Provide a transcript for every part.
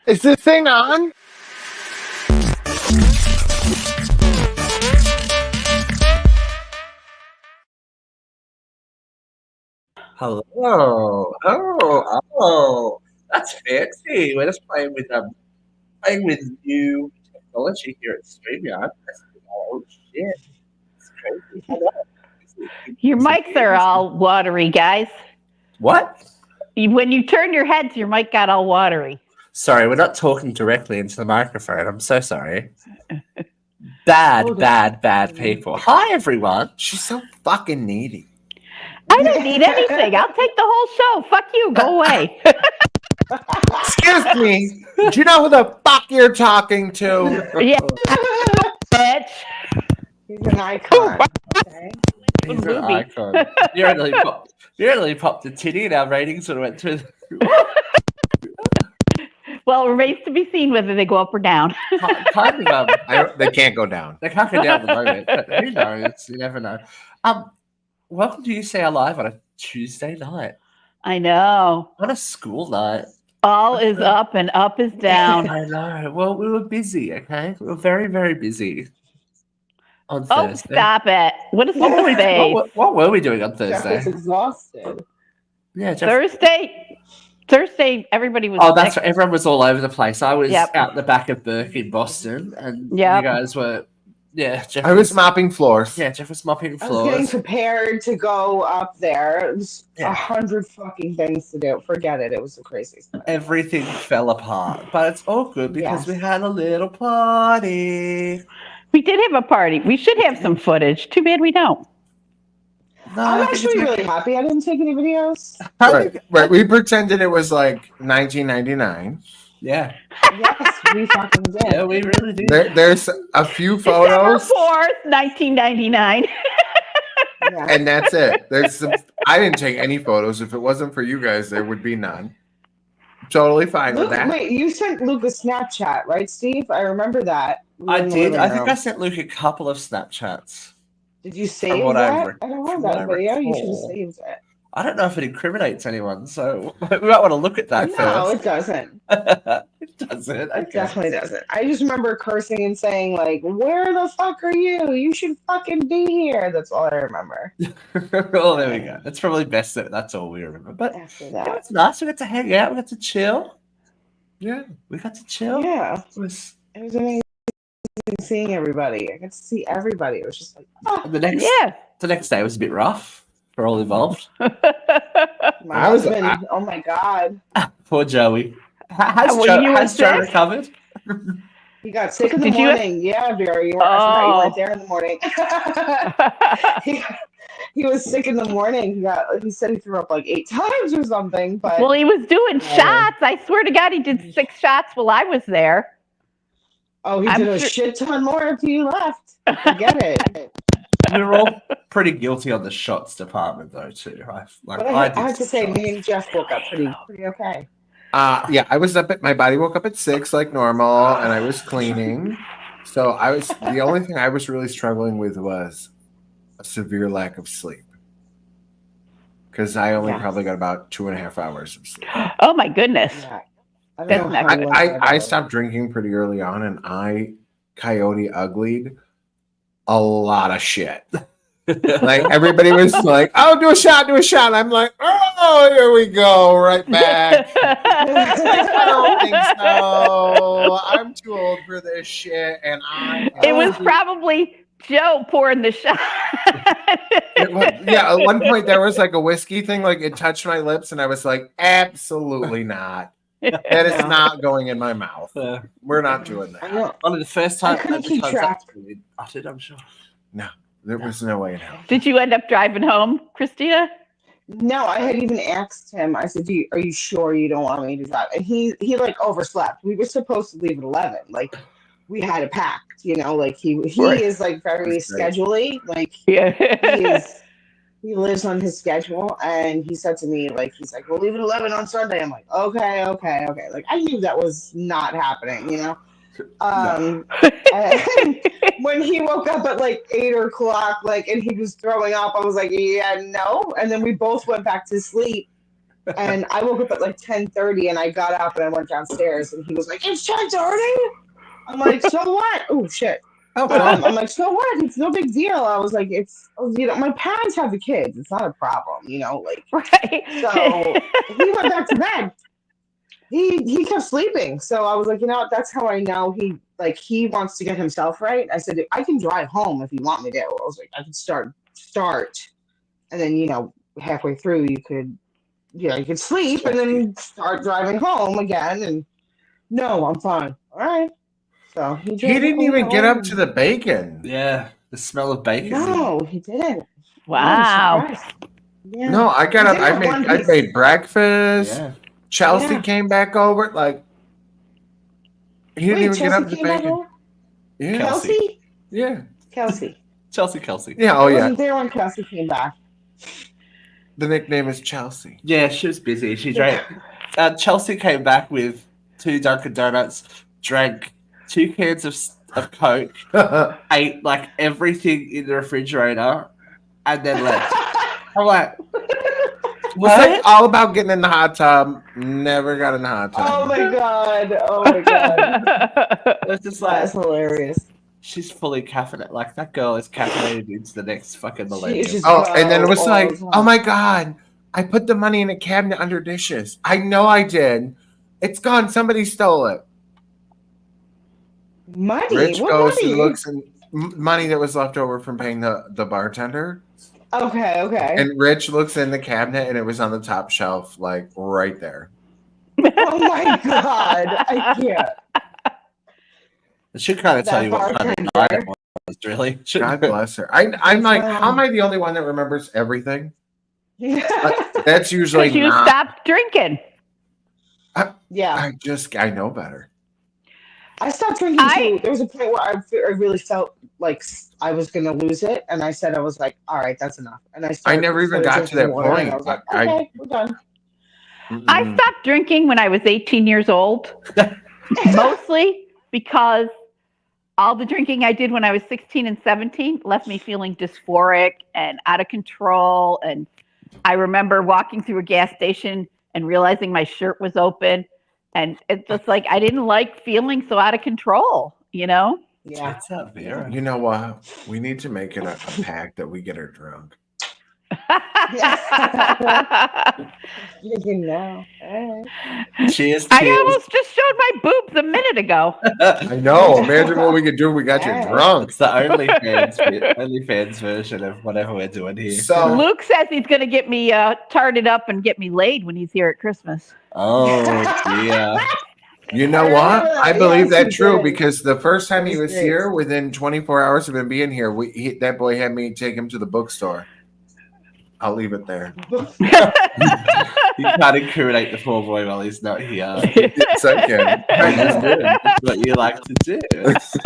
Is this thing on? Hello. Oh, that's fancy. We're just playing with new technology here at StreamYard. Oh shit, it's crazy. Hello. Your mics are all watery, guys. What? When you turn your heads, your mic got all watery. Sorry, we're not talking directly into the microphone. I'm so sorry. Bad people. Hi, everyone. She's so fucking needy. I don't need anything. I'll take the whole show. Fuck you. Go away. Excuse me. Do you know who the fuck you're talking to? Yeah, bitch. He's an icon. Okay. He's an Booby. icon. You only popped a titty and our ratings would have went through. Well, it remains to be seen whether they go up or down. Kind of, They can't go down. they can't go down at the moment, but who knows? You never know. Welcome to UCR Live on a Tuesday night, I know. on a school night. All is up and up is down. I know. Well, we were busy, okay? We were very, very busy on Oh, Thursday. stop it. What is with the face? What were we doing on Jeff Thursday? is exhausted. Yeah, Jeff. Thursday, everybody was Oh, that's sick. right. Everyone was all over the place. I was Yep. out the back of Burke in Boston, and Yep. you guys were. Yeah, Jeff. I was mopping floors. Yeah, Jeff was mopping I was getting floors. prepared to go up there. It was Yeah. 100 fucking things to do. Forget it. It was the craziest thing. Everything fell apart, but it's all good because Yes. we had a little party. We did have a party. We should have some footage. Too bad we don't. No, I'm I think actually it's really happy I didn't take any videos. Right. We pretended it was like 1999. Yeah, Yes, we fucking did. yeah, we really did. There's a few December photos, 4th, 1999. Yeah. and that's it. I didn't take any photos. If it wasn't for you guys, there would be none. Totally fine with Luke, that. wait, you sent Luke a Snapchat, right, Steve? I remember that. We were I in the did. living I think room. I sent Luke a couple of Snapchats. Did you save what I that? rec- I don't from know what that I video. You should have recall. saved it. I don't know if it incriminates anyone, so we might want to look at that No, first. it doesn't. It doesn't. It Okay. definitely doesn't. I just remember cursing and saying, like, where the fuck are you? You should fucking be here. That's all I remember Oh, there we go. It's probably best that that's all we remember. But after yeah, that. it's nice. We got to hang out. We got to chill. Yeah. We got to chill. Yeah, It was it was amazing seeing everybody. I got to see everybody. It was just like, oh, the next day was a bit rough for all involved. my I was- husband. Oh my God. Poor Joey. Has Well, Joe, you were has Joe sick? recovered? He got sick in the Did you- morning. Yeah, Vera, you weren't there in the morning. he was sick in the morning. He said he threw up like 8 times or something. But Well, he was doing shots. I swear to God, he did 6 shots while I was there. oh, he I'm did a sure- shit ton more after you left. Forget it. We were all pretty guilty on the shots department, though, too. But I did have to some say, shots. me and Jeff woke up pretty okay. Yeah, I was up my body woke up at 6 like normal, and I was cleaning. So the only thing I was really struggling with was a severe lack of sleep. Because I only Yeah. probably got about 2.5 hours of sleep. Oh, my goodness. Yeah. I That's don't know not how you went I that stopped drinking pretty early on, and I coyote uglied a lot of shit. Like everybody was like, "Oh, do a shot." I'm like, "Oh, here we go, right back." I don't think so. I'm too old for this shit, and It was probably Joe pouring the shot. yeah. At one point, there was like a whiskey thing, like it touched my lips, and I was like, "Absolutely not. That is No. not going in my mouth. We're not doing I that." know. One of the first times couldn't keep track. we uttered, I'm sure. There was no way in hell. Did you end up driving home, Christina? No, I had even asked him. I said, "Are you sure you don't want me to drive?" And he like overslept. We were supposed to leave at 11. Like we had it packed, Like he Right. is like very That's great. schedule-y. Like Yeah. he lives on his schedule, and he said to me, like, he's like, "We'll leave at 11 on Sunday." I'm like, okay. Like I knew that was not happening, And when he woke up at like 8 o'clock, and he was throwing up, I was like, yeah, no. And then we both went back to sleep. And I woke up at like 10:30, and I got up and I went downstairs, and he was like, "It's 10:30." I'm like, "So what?" Oh shit. Oh, fun. I'm like, "So what? It's no big deal." I was like, my parents have the kids. It's not a problem, like. Right. So he went back to bed. He kept sleeping. So I was like, what? That's how I know he wants to get himself right. I said, I can drive home if you want me to. I was like, I could start, and then halfway through you could sleep and then start driving home again. And no, I'm fine. All right. So He didn't even get up to the bacon. Yeah, the smell of bacon. No, he didn't. Wow. Yeah. No, I got up. I made breakfast. Yeah. Chelsea came back over. Like he didn't even get up to the bacon. Yeah. Kelsey? Yeah. Kelsey. Chelsea. Yeah. Oh I yeah. wasn't there when Kelsey came back. The nickname is Chelsea. Yeah, she was busy. She drank. Chelsea came back with 2 Dunkin' Donuts, drank 2 cans of Coke, ate like everything in the refrigerator, and then left. I'm like, was like all about getting in the hot tub. Never got in the hot tub. Oh my god. it's just like, That's hilarious. she's fully caffeinated. Like, that girl is caffeinated into the next fucking millennium. And then it was like, oh my god, I put the money in a cabinet under dishes. I know I did. It's gone. Somebody stole it. Money? Rich What goes money? and looks and money that was left over from paying the bartender. Okay. And Rich looks in the cabinet and it was on the top shelf, like right there. Oh my god. I can't. It should kind of tell you what kind of night it was, really. God bless her. I'm like, how am I the only one that remembers everything? That's usually you not. stopped drinking. Yeah. I know better. I stopped drinking too. There was a point where I really felt like I was going to lose it. And I said, I was like, all right, that's enough. And I never even got to that point. I was like, okay, we're done. I stopped drinking when I was 18 years old, mostly because all the drinking I did when I was 16 and 17 left me feeling dysphoric and out of control. And I remember walking through a gas station and realizing my shirt was open. And it's just like, I didn't like feeling so out of control, Yeah. It's out there. You know what? We need to make it a pact that we get her drunk. Drinking now. Cheers. I almost just showed my boobs a minute ago. I know. Imagine what we could do if we got you drunk. It's the OnlyFans version of whatever we're doing here. So Luke says he's going to get me tarted up and get me laid when he's here at Christmas. Oh, dear. you know what? I believe Yes, that's he true did. because the first time he He was did. here, within 24 hours of him being here, that boy had me take him to the bookstore. I'll leave it there. You can't incriminate the poor boy while he's not here. It's okay. I just did. That's what you like to do.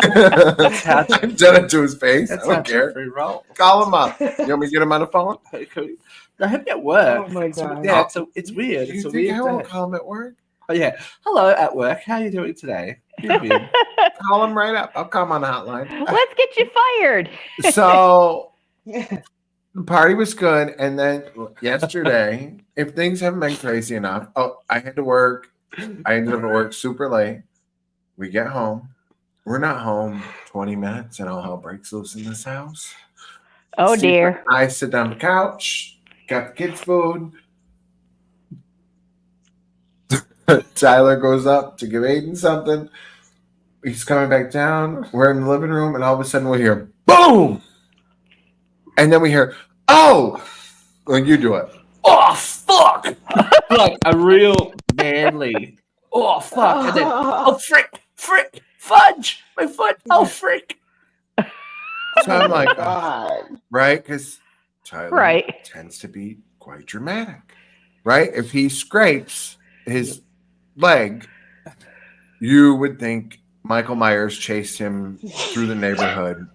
I've done it to his face. I That's don't how care. Jeffrey rolls. Call him up. You want me to get him on the phone? No, him at work. Oh my God. Yeah, it's weird. Do It's you a think weird I won't day. call him at work? Oh, yeah. Hello at work. How are you doing today? You're weird. Call him right up. I'll call him on the hotline. Let's get you fired. So the party was good. And then yesterday, if things haven't been crazy enough, I had to work. I ended up at work super late. We get home. We're not home 20 minutes and all hell breaks loose in this house. Oh, dear. I sit down on the couch, got the kids' food. Tyler goes up to give Aiden something. He's coming back down. We're in the living room, and all of a sudden we hear boom, and then we hear oh. Well, you do it. Oh, fuck! Like a real manly. Oh, fuck. And then, oh, frick, fudge, my foot. Oh, frick. So I'm like, God. right, because Tyler Right. tends to be quite dramatic, right? If he scrapes his leg, you would think Michael Myers chased him through the neighborhood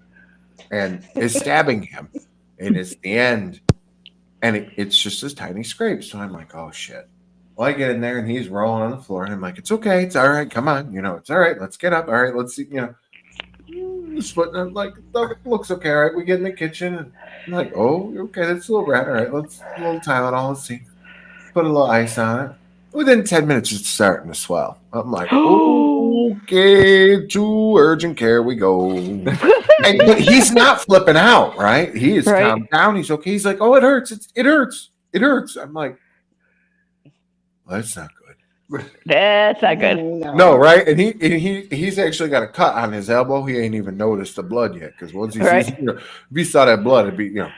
and is stabbing him. And it's the end. And it's just this tiny scrape. So I'm like, oh, shit. Well, I get in there and he's rolling on the floor. And I'm like, it's okay. It's all right. Come on. It's all right. Let's get up. All right. Let's see. Splitting. I'm like, it looks okay. All right. We get in the kitchen. And I'm like, oh, okay. That's a little red. All right. A little Tylenol. Let's see. put a little ice on it. Within 10 minutes, it's starting to swell. I'm like, okay, to urgent care we go. But he's not flipping out, right? He is Right. calmed down. He's okay. He's like, oh, it hurts. It hurts. It hurts. I'm like, well, that's not good. That's not good. No, right? And he's actually got a cut on his elbow. He ain't even noticed the blood yet. Because once he sees, if he saw that blood, it'd be, the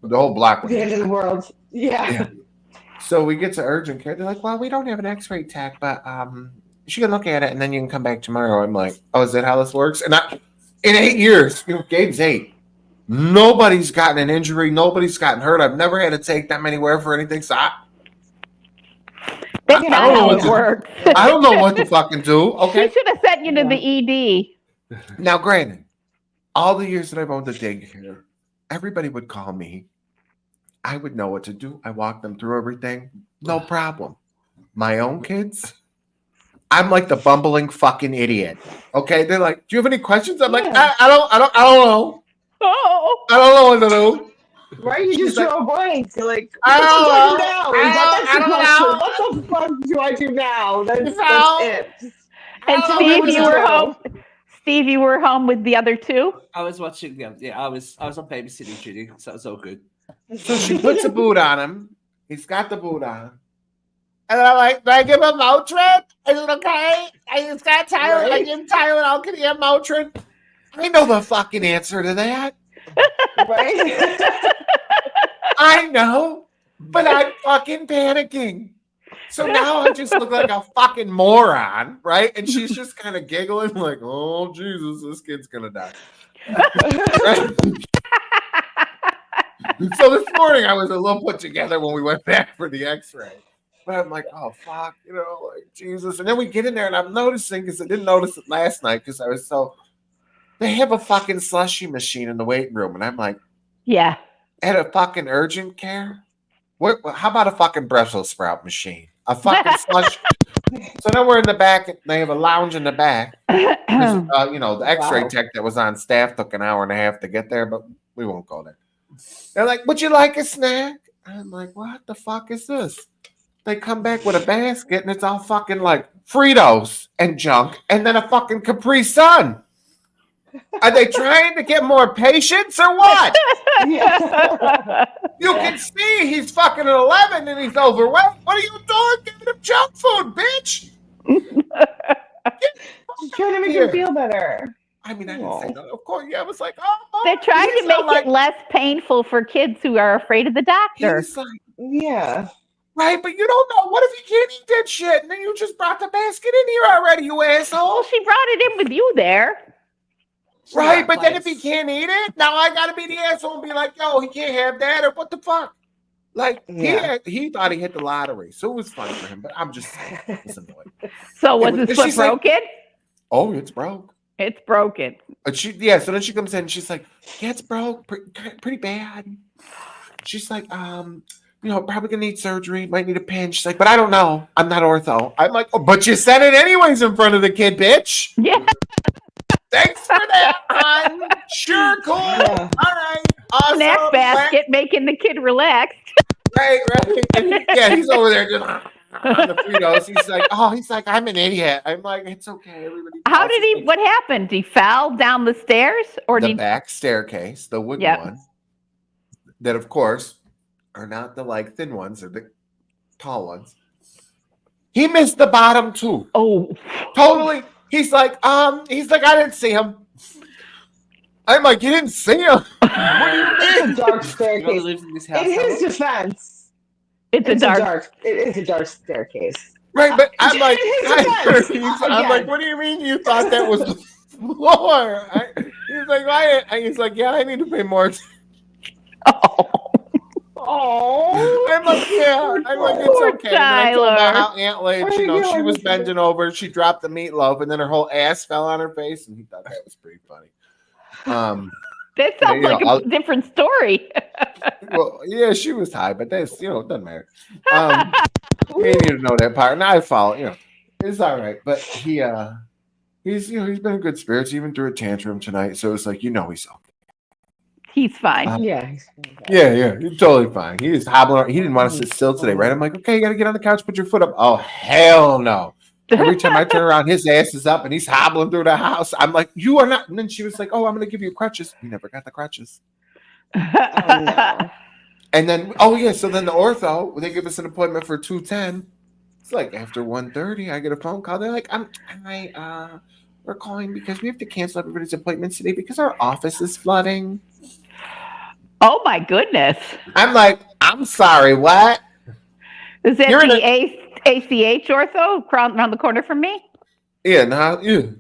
whole block would The end of the world. Yeah. So we get to urgent care. They're like, well, we don't have an x-ray tech, but you can look at it and then you can come back tomorrow. I'm like, oh, is that how this works? And in 8 years, Gabe's 8. Nobody's gotten an injury. Nobody's gotten hurt. I've never had to take them anywhere for anything. So That's not how it works. I don't know what to fucking do. Okay. She should have sent you to the ED. Now, granted, all the years that I've owned the daycare, everybody would call me. I would know what to do. I walk them through everything. No problem. My own kids, I'm like the bumbling fucking idiot. Okay. They're like, do you have any questions? I'm like, I don't know. Oh. I don't know what to do. Right? You just draw a blank. You're like, I don't know. What the fuck do I do now? That's it. And Steve, you were home. Steve, you were home with the other two? I was watching them. Yeah, I was on babysitting duty, so it's all good. So she puts a boot on him. He's got the boot on. And I'm like, do I give him Motrin? Is it okay? I just got Tyler. Right? I give Tylenol. Can he have Motrin? I know the fucking answer to that. Right? I know, but I'm fucking panicking. So now I just look like a fucking moron, right? And she's just kind of giggling like, oh, Jesus, this kid's going to die. Right? So this morning I was a little put together when we went back for the x-ray. But I'm like, oh, fuck, like, Jesus. And then we get in there and I'm noticing, because I didn't notice it last night because I was so... They have a fucking slushy machine in the waiting room. And I'm like, yeah. At a fucking urgent care? How about a fucking Brussels sprout machine? A fucking slush. So then we're in the back. They have a lounge in the back. The x-ray tech that was on staff took an hour and a half to get there, but we won't go there. They're like, would you like a snack? I'm like, what the fuck is this? They come back with a basket and it's all fucking like Fritos and junk and then a fucking Capri Sun. Are they trying to get more patients or what? You can see he's fucking 11 and he's overweight. What are you doing? Giving him junk food, bitch. Trying to make him feel better. I mean, I didn't say that. Of course, yeah. I was like, oh. They're trying to make it less painful for kids who are afraid of the doctor. Like, yeah. Right, but you don't know. What if he can't eat that shit? And then you just brought the basket in here already, you asshole. Well, she brought it in with you there. Right, but then if he can't eat it, now I gotta be the asshole and be like, yo, he can't have that, or what the fuck? Like, he thought he hit the lottery, so it was fun for him, but I'm just saying, it's annoying. So was his foot broken? Like, oh, it's broke. It's broken. So then she comes in and she's like, yeah, it's broke, pretty bad. She's like, probably gonna need surgery, might need a pin. She's like, but I don't know. I'm not ortho. I'm like, oh, but you said it anyways in front of the kid, bitch. Yeah. Thanks for that, hon. Sure, cool. Yeah. All right. Awesome. Snack basket, making the kid relaxed. Right. And he's over there just on the Fritos. He's like, I'm an idiot. I'm like, it's okay. Everybody. What happened? He fell down the stairs? Or the back staircase, the wooden one. That, of course, are not the thin ones, they're the tall ones. He missed the bottom too. Oh. Totally. He's like, I didn't see him. I'm like, you didn't see him? What do you mean? It's a dark staircase. In his defense, it is a dark staircase. Right, but I'm like, what do you mean you thought that was the floor? He's like, why? He's like, yeah, I need to pay more. Oh, I'm like, yeah. I'm like, it's okay. And I told about how Aunt Lade, she was bending over, she dropped the meatloaf, and then her whole ass fell on her face, and he thought that was pretty funny. That sounds like a different story. Well, yeah, she was high, but that's it doesn't matter. We need to know that part. And I follow, it's all right. But he's been in good spirits, even through a tantrum tonight. So it's like, he's okay. He's fine. Yeah. Yeah, he's totally fine. He was hobbling. He didn't want to sit still today, right? I'm like, okay, you got to get on the couch, put your foot up. Oh, hell no. Every time I turn around, his ass is up and he's hobbling through the house. I'm like, you are not. And then she was like, oh, I'm going to give you crutches. He never got the crutches. Oh, no. And then, oh, yeah. So then the ortho, they give us an appointment for 2:10. It's like after 1:30, I get a phone call. They're like, we're calling because we have to cancel everybody's appointments today because our office is flooding. Oh my goodness. I'm like, I'm sorry, what? Is that You're in the ACH ortho around the corner from me? Yeah, now you.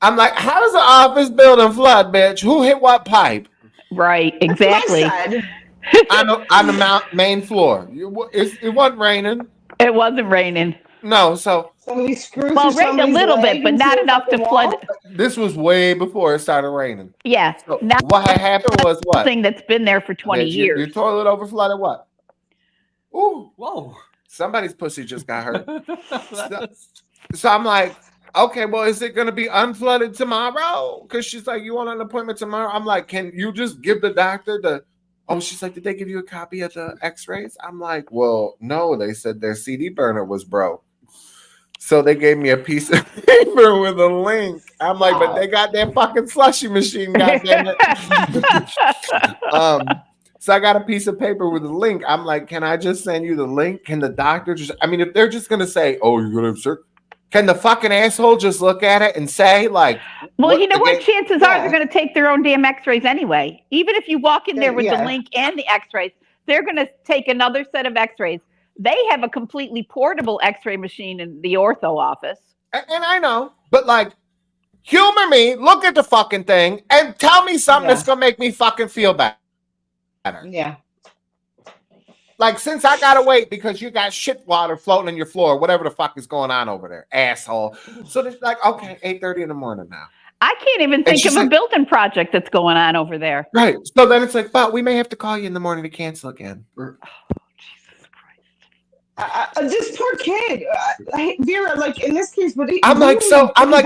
I'm like, how does the office building flood, bitch? Who hit what pipe? Right, That's what I exactly. said. on the main floor. It wasn't raining. It wasn't raining. No, so Somebody screws Well, through it rained a somebody's little bit, leg but into not the enough to fucking flood. wall? this was way before it started raining. Yeah, So not what had happened was what? something that's been there for 20 years. Your toilet overflooded what? Ooh, Whoa. somebody's pussy just got hurt. So I'm like, okay, well, is it going to be unflooded tomorrow? Because she's like, you want an appointment tomorrow? I'm like, can you just give the doctor the... Oh, she's like, did they give you a copy of the x-rays? I'm like, well, no. They said their CD burner was broke. So they gave me a piece of paper with a link. I'm like, but they got that fucking slushy machine, goddammit. So I got a piece of paper with a link. I'm like, can I just send you the link? Can the doctor just... I mean, if they're just going to say, oh, you're going to insert... Can the fucking asshole just look at it and say, like... Well, you know what? Chances are they're going to take their own damn x-rays anyway. Even if you walk in there with the link and the x-rays, they're going to take another set of x-rays. They have a completely portable x-ray machine in the ortho office. And I know, but like, humor me, look at the fucking thing, and tell me something that's going to make me fucking feel better. Yeah. Like, since I gotta wait because you got shit water floating in your floor, whatever the fuck is going on over there, asshole. So it's like, okay, 8:30 in the morning now. I can't even think of a building project that's going on over there. Right. So then it's like, but we may have to call you in the morning to cancel again. Oh, Jesus Christ. This poor kid, Vera. Like in this case, but I'm like,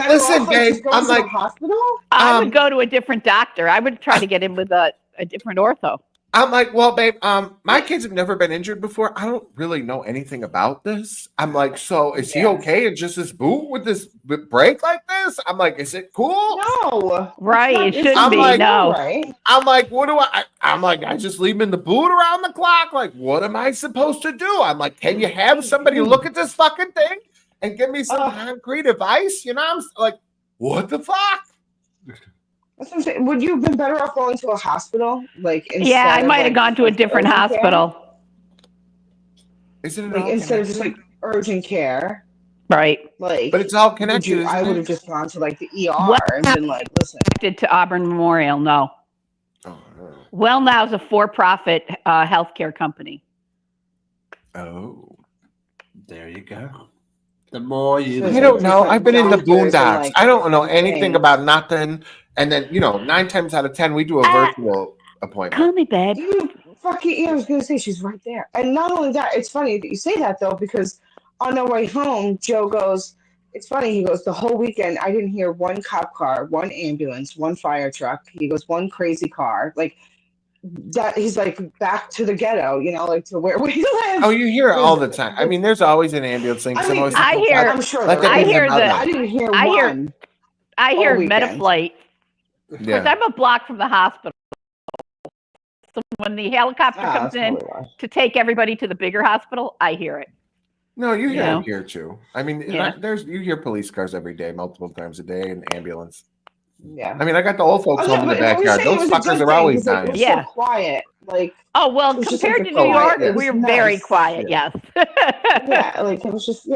listen, babe. I'm like, hospital. I would go to a different doctor. I would try to get him with a different ortho. I'm like, well, babe, my kids have never been injured before. I don't really know anything about this. I'm like, so is he okay? And just this boot with this break like this? I'm like, is it cool? No. Right. It shouldn't be. Like, no. Right. I'm like, what do I'm like, I just leave him in the boot around the clock. Like, what am I supposed to do? I'm like, can you have somebody look at this fucking thing and give me some concrete advice? You know, I'm like, what the fuck? That's what I'm saying. Would you have been better off going to a hospital? Like, yeah, I might have gone to a different hospital. Is it like instead of just like urgent care? Right. Like, but it's all connected. I would have just gone to like the ER and been like, listen. Connected to Auburn Memorial? No. Oh, no. Well, now is a for-profit healthcare company. Oh, there you go. The more you... I don't know. I've been in the boondocks. Like, I don't know anything about nothing. And then, 9 times out of 10, we do a virtual appointment. Call me, babe. I was going to say, she's right there. And not only that, it's funny that you say that, though, because on our way home, Joe goes, it's funny, he goes, the whole weekend, I didn't hear one cop car, one ambulance, one fire truck. He goes, one crazy car. Like, that he's like, back to the ghetto, like to where we live. Oh, you hear it all the time. I mean, there's always an ambulance thing. I hear Metaflight. Because I'm a block from the hospital. So when the helicopter comes in to take everybody to the bigger hospital, I hear it. No, you hear it here too. I mean, you hear police cars every day, multiple times a day, and ambulance. Yeah. I mean, I got the old folks home in the backyard. Those fuckers are always dying. Like, so quiet. Like, oh well, compared to New York, we're very quiet. Yes. Yeah, like it was just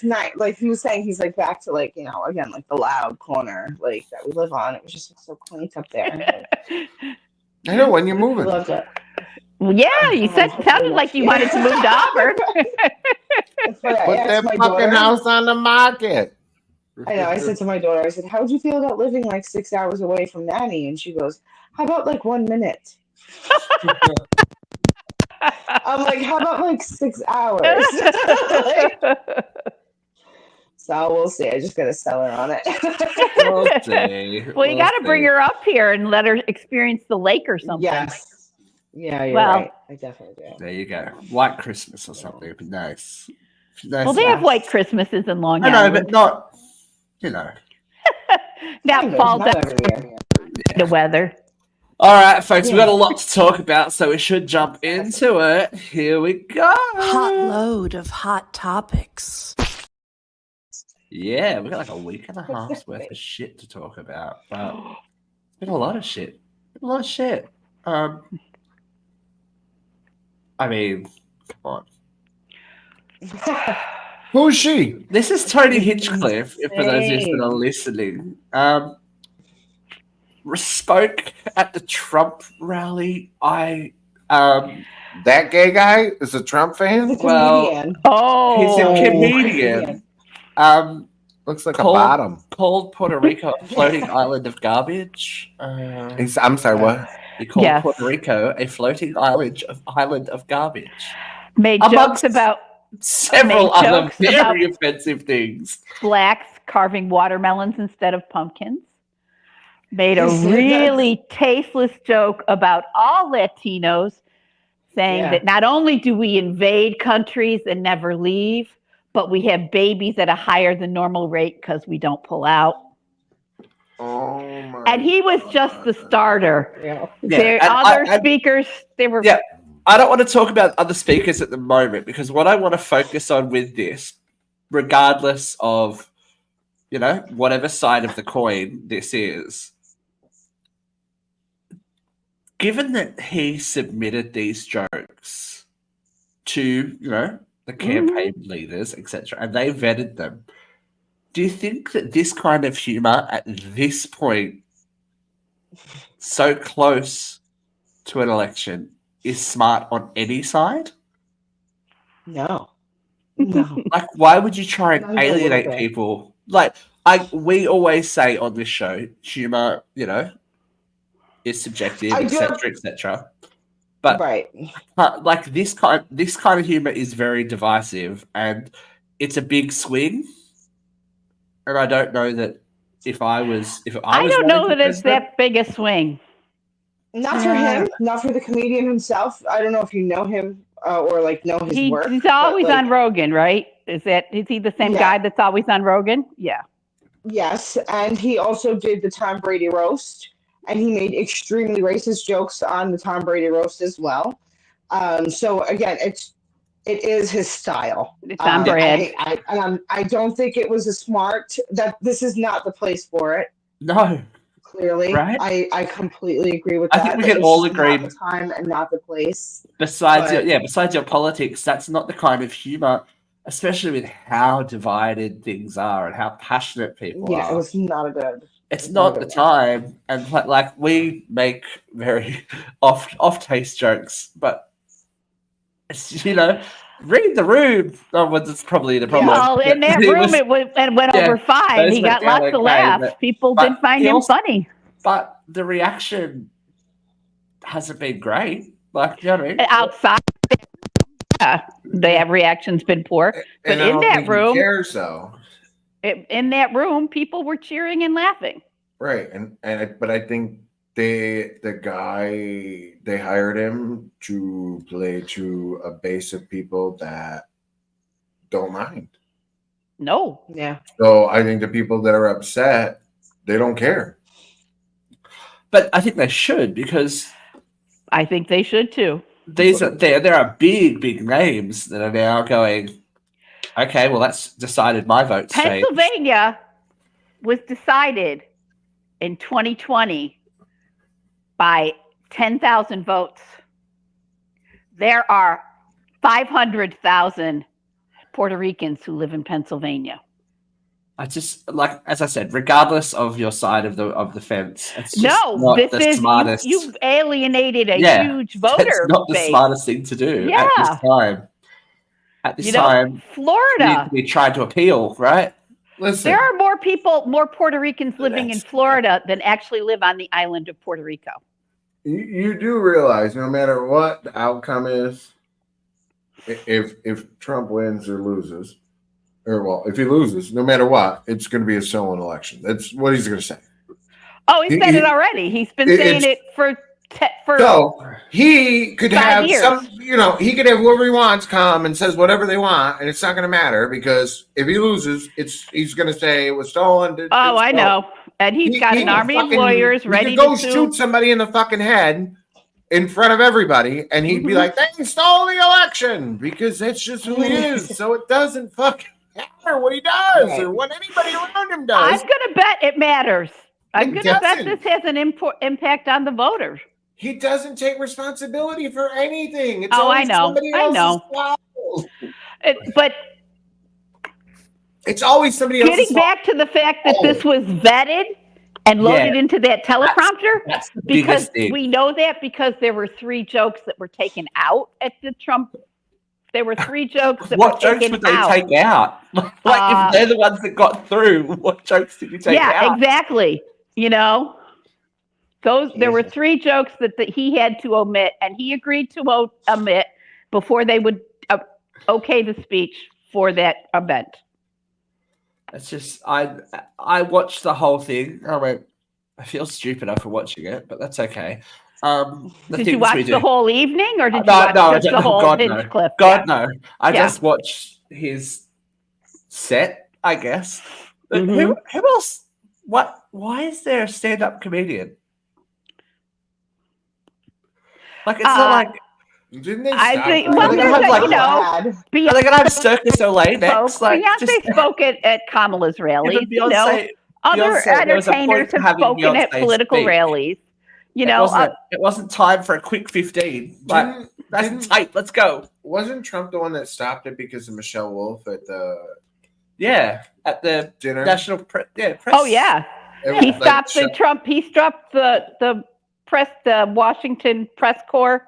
nice. Like he was saying, he's like back to like again like the loud corner like that we live on. It was just so quaint up there. I know when you're moving. I loved it. Well, yeah, you sounded like you wanted to move to Auburn. Put that fucking house on the market. I know. I said to my daughter, I said, "How would you feel about living like 6 hours away from Nanny?" And she goes, "How about like 1 minute?" I'm like, "How about like 6 hours?" So we'll see. I just got to sell her on it. We'll see. Well, you got to bring her up here and let her experience the lake or something. Yes. Yeah, you're Well, right. I definitely do. There you go. White Christmas or something would be nice. Well, they have white Christmases in Long I know, Island. but not, you know. That Kind of, falls not out every year. the weather. All right, folks, we've Yeah. got a lot to talk about, so we should jump into it. Here we go. Hot load of hot topics. Yeah, we got like a week and a half's worth of shit to talk about, but it's been a lot of shit. I mean, come on. Who's she? This is Tony Hinchcliffe, for those of you that are listening. Spoke at the Trump rally. That gay guy is a Trump fan? Well, Comedian. he's a Oh, comedian. Looks like a bottom. Called Puerto Rico a floating island of garbage. I'm sorry, what? He called Yes. Puerto Rico a floating island of garbage. made Amongst jokes about several Made other jokes very offensive things. blacks carving watermelons instead of pumpkins. Made a He said really tasteless joke about all Latinos, saying Yeah. that not only do we invade countries and never leave, but we have babies at a higher than normal rate because we don't pull out. Oh my And he was just the starter. Yeah. There, and other I- speakers, they were Yeah. I don't want to talk about other speakers at the moment because what I want to focus on with this, regardless of, whatever side of the coin this is, given that he submitted these jokes to, the campaign leaders, etc., and they vetted them, do you think that this kind of humor at this point, so close to an election, is smart on any side? No. No. Like, why would you try and Not even a little alienate bit. people? Like, we always say on this show, humor, is subjective, I do have- etc., etc. But Right. like this kind of humor is very divisive, and it's a big swing. And I don't know that if I was I don't know running that for it's president- that big a swing. Not for him, not for the comedian himself. I don't know if you know him or like know his work. He's but, always like, on Rogan, right? Is he the same Yeah. guy that's always on Rogan? Yeah. Yes, and he also did the Tom Brady roast, and he made extremely racist jokes on the Tom Brady roast as well. So again, it is his style. It's on brand. I don't think it was a smart that this is not the place for it. No, Clearly, Right? I completely agree with I that. think we that can it's all just agree. not the time and not the place. besides But- besides your politics, that's not the kind of humor, especially with how divided things are and how passionate people Yeah, are. it was not a good. It's not the time, and like we make very off taste jokes, but it's read the room. Oh, well, that's probably the problem. Well, in that It room, was- it went yeah, over fine. those He went got down lots of okay, laughs. but- People but did find he him also- funny. but the reaction hasn't been great. Like, you know what I mean? Outside, the reaction's been poor. But And I in don't that think he room- cares though. In that room, people were cheering and laughing. Right, but I think they hired him to play to a base of people that don't mind. No. Yeah. So I think the people that are upset, they don't care. But I think they should, because I think they should too. there are big names that are now going, okay, well, that's decided my vote stage. Pennsylvania was decided in 2020 by 10,000 votes. There are 500,000 Puerto Ricans who live in Pennsylvania. I just, like, as I said, regardless of your side of the fence, it's just No, not this the is smartest. you've alienated a Yeah, huge It's voter not the base. smartest thing to do at Yeah. this time. At this You know, time, you need Florida. to be trying to appeal, right? Listen, There are more Puerto Ricans living in Florida than actually live on the island of Puerto Rico. you do realize no matter what the outcome is, if Trump wins or loses, or well, if he loses, no matter what, it's going to be a stolen election. That's what he's going to say. Oh, he said it already. He's been saying it for so he could 5 have years. some, he could have whoever he wants come and says whatever they want, and it's not going to matter because if he loses, he's going to say it was stolen. I know, and he's got an army of lawyers ready to sue. Shoot somebody in the fucking head in front of everybody, and he'd be like, "They stole the election," because that's just who he is. So it doesn't fucking matter what he does or what anybody around him does. I'm going to bet it matters. I'm going to bet this has an impact on the voters. He doesn't take responsibility for anything. It's I always know. somebody I know. else's fault. But it's always somebody else's getting back to the fact that this was vetted and loaded into that teleprompter, That's the because biggest thing. we know that because there were 3 jokes that were taken out at the Trump. There were 3 jokes that What were jokes taken would they out. take out? Like, if they're the ones that got through, what jokes did you take out? Yeah, exactly. There were 3 jokes that he had to omit, and he agreed to omit before they would okay the speech for that event. It's just I watched the whole thing. I went, I feel stupid after watching it, but that's okay. Did you watch the whole evening, or did you watch just the whole Hinge clip? God, no. I just watched his set, I guess. But who else? What? Why is there a stand-up comedian? Like, it's not like. Didn't they I stop think. that? Well, Are they there's gonna have, Beyonce Are they going to have Circus Olay next? Beyonce spoke at Kamala's rally. Beyonce, Other there was a point entertainers to have having spoken at Beyonce political speak. rallies. It wasn't time for a quick 15. Like, that's tight. Let's go. Wasn't Trump the one that stopped it because of Michelle Wolf at the At the dinner? national press. Oh yeah, he stopped the Trump. He stopped the Washington press corps,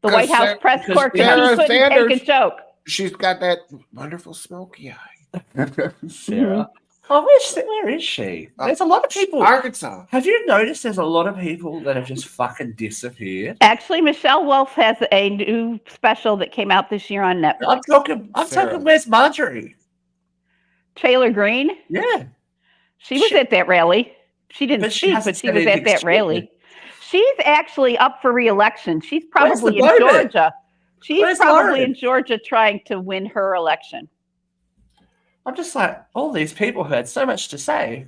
the White House press corps, because he couldn't take a joke. She's got that wonderful smoky eye. Sarah. Oh, where is she? There's a lot of people. Arkansas. Have you noticed there's a lot of people that have just fucking disappeared? Actually, Michelle Wolf has a new special that came out this year on Netflix. I'm talking, where's Marjorie? Taylor Greene? Yeah. She was at that rally. She didn't speak, but she was at that rally. She's actually up for re-election. She's probably in Georgia. She's probably in Georgia trying to win her election. I'm just like, all these people who had so much to say.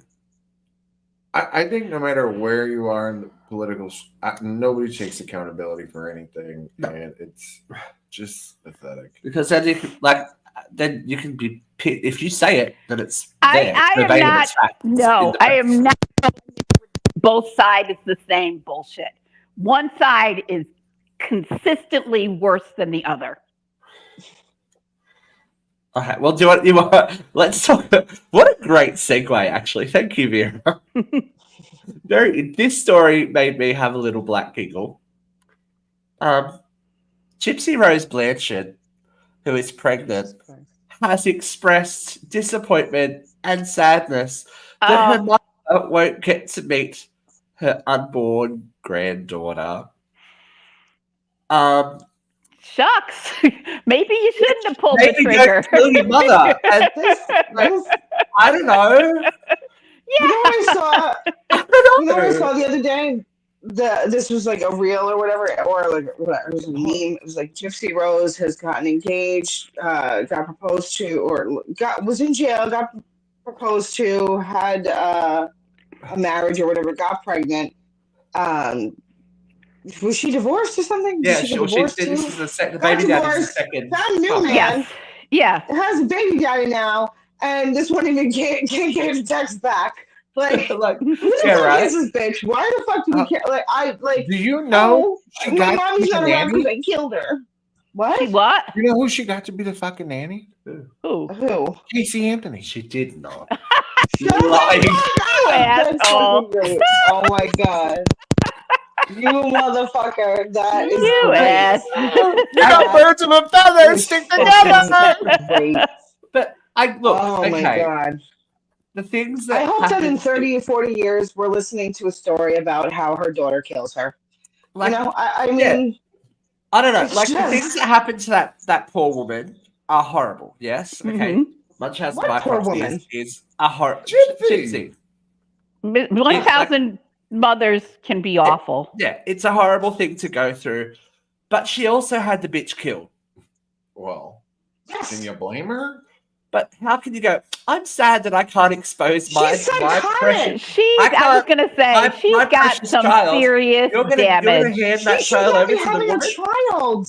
I think no matter where you are in the political, nobody takes accountability for anything, and it's just pathetic. Because then you can be if you say it, then it's there. I am not. Both sides is the same bullshit. One side is consistently worse than the other. Okay, well, let's talk. What a great segue, actually. Thank you, Vera. This story made me have a little black giggle. Gypsy Rose Blanchard, who is pregnant, has expressed disappointment and sadness that her mother won't get to meet her unborn granddaughter. Shucks. Maybe you shouldn't have pulled the trigger. Don't kill your mother. I don't know. Yeah. You know what I saw the other day? This was like a reel or whatever, or like whatever, it was a meme. It was like Gypsy Rose has gotten engaged, got proposed to, or was in jail, got proposed to, had a marriage or whatever, got pregnant. Was she divorced or something? Yeah, this is the baby daddy is the second. Found a new man. Yeah. Has a baby daddy now, and this one even can't get a text back. Like, who the fuck is this bitch? Why the fuck do we care? Do you know my mommy's not around because I killed her. What? What? You know who she got to be the fucking nanny? Who? Casey Anthony. She did not. That's fucking great. Oh my god. You motherfucker. That is you ass. You got birds of a feather stick together. Great. But I look. Oh my god. The things that I hope that in 30 or 40 years we're listening to a story about how her daughter kills her. I mean, I don't know. Like, the things that happen to that poor woman are horrible. Yes. Okay. Munchausen What by poor proxy woman? is a horror. Gypsy. 1,000 mothers can be awful. Yeah, it's a horrible thing to go through. But she also had the bitch killed. Well, Yes. can you blame her? But how can you go, I'm sad that I can't expose my She's psychotic. precious... I was going to say, she's my got precious some child, serious you're gonna damage. hand She that should child not over be to the having a woman? child.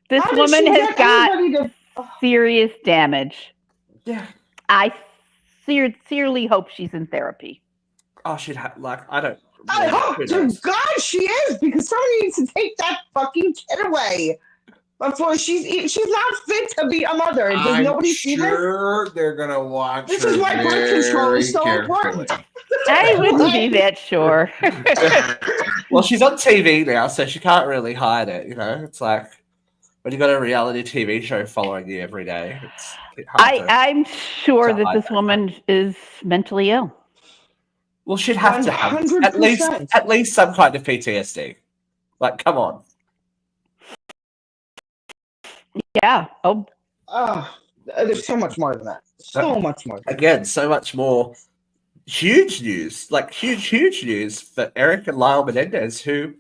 This How did woman she has get got anybody to? serious damage. Yeah. I sincerely hope she's in therapy. Oh, she'd have, like, I don't... I hope who to knows? God she is, because somebody needs to take that fucking kid away before she's not fit to be a mother. Does I'm nobody see this? sure they're gonna watch This her is why birth control very is so carefully. important. I wouldn't be that sure. Well, she's on TV now, so she can't really hide it, you know? It's like, when you got a reality TV show following you every day, it's hard to... I'm sure that this woman is mentally ill. Well, she'd have to have 100%. at least some kind of PTSD. Like, come on. Yeah. Oh, There's so much more than that. So much more. Again, so much more huge news. Like, huge news for Eric and Lyle Menendez, who...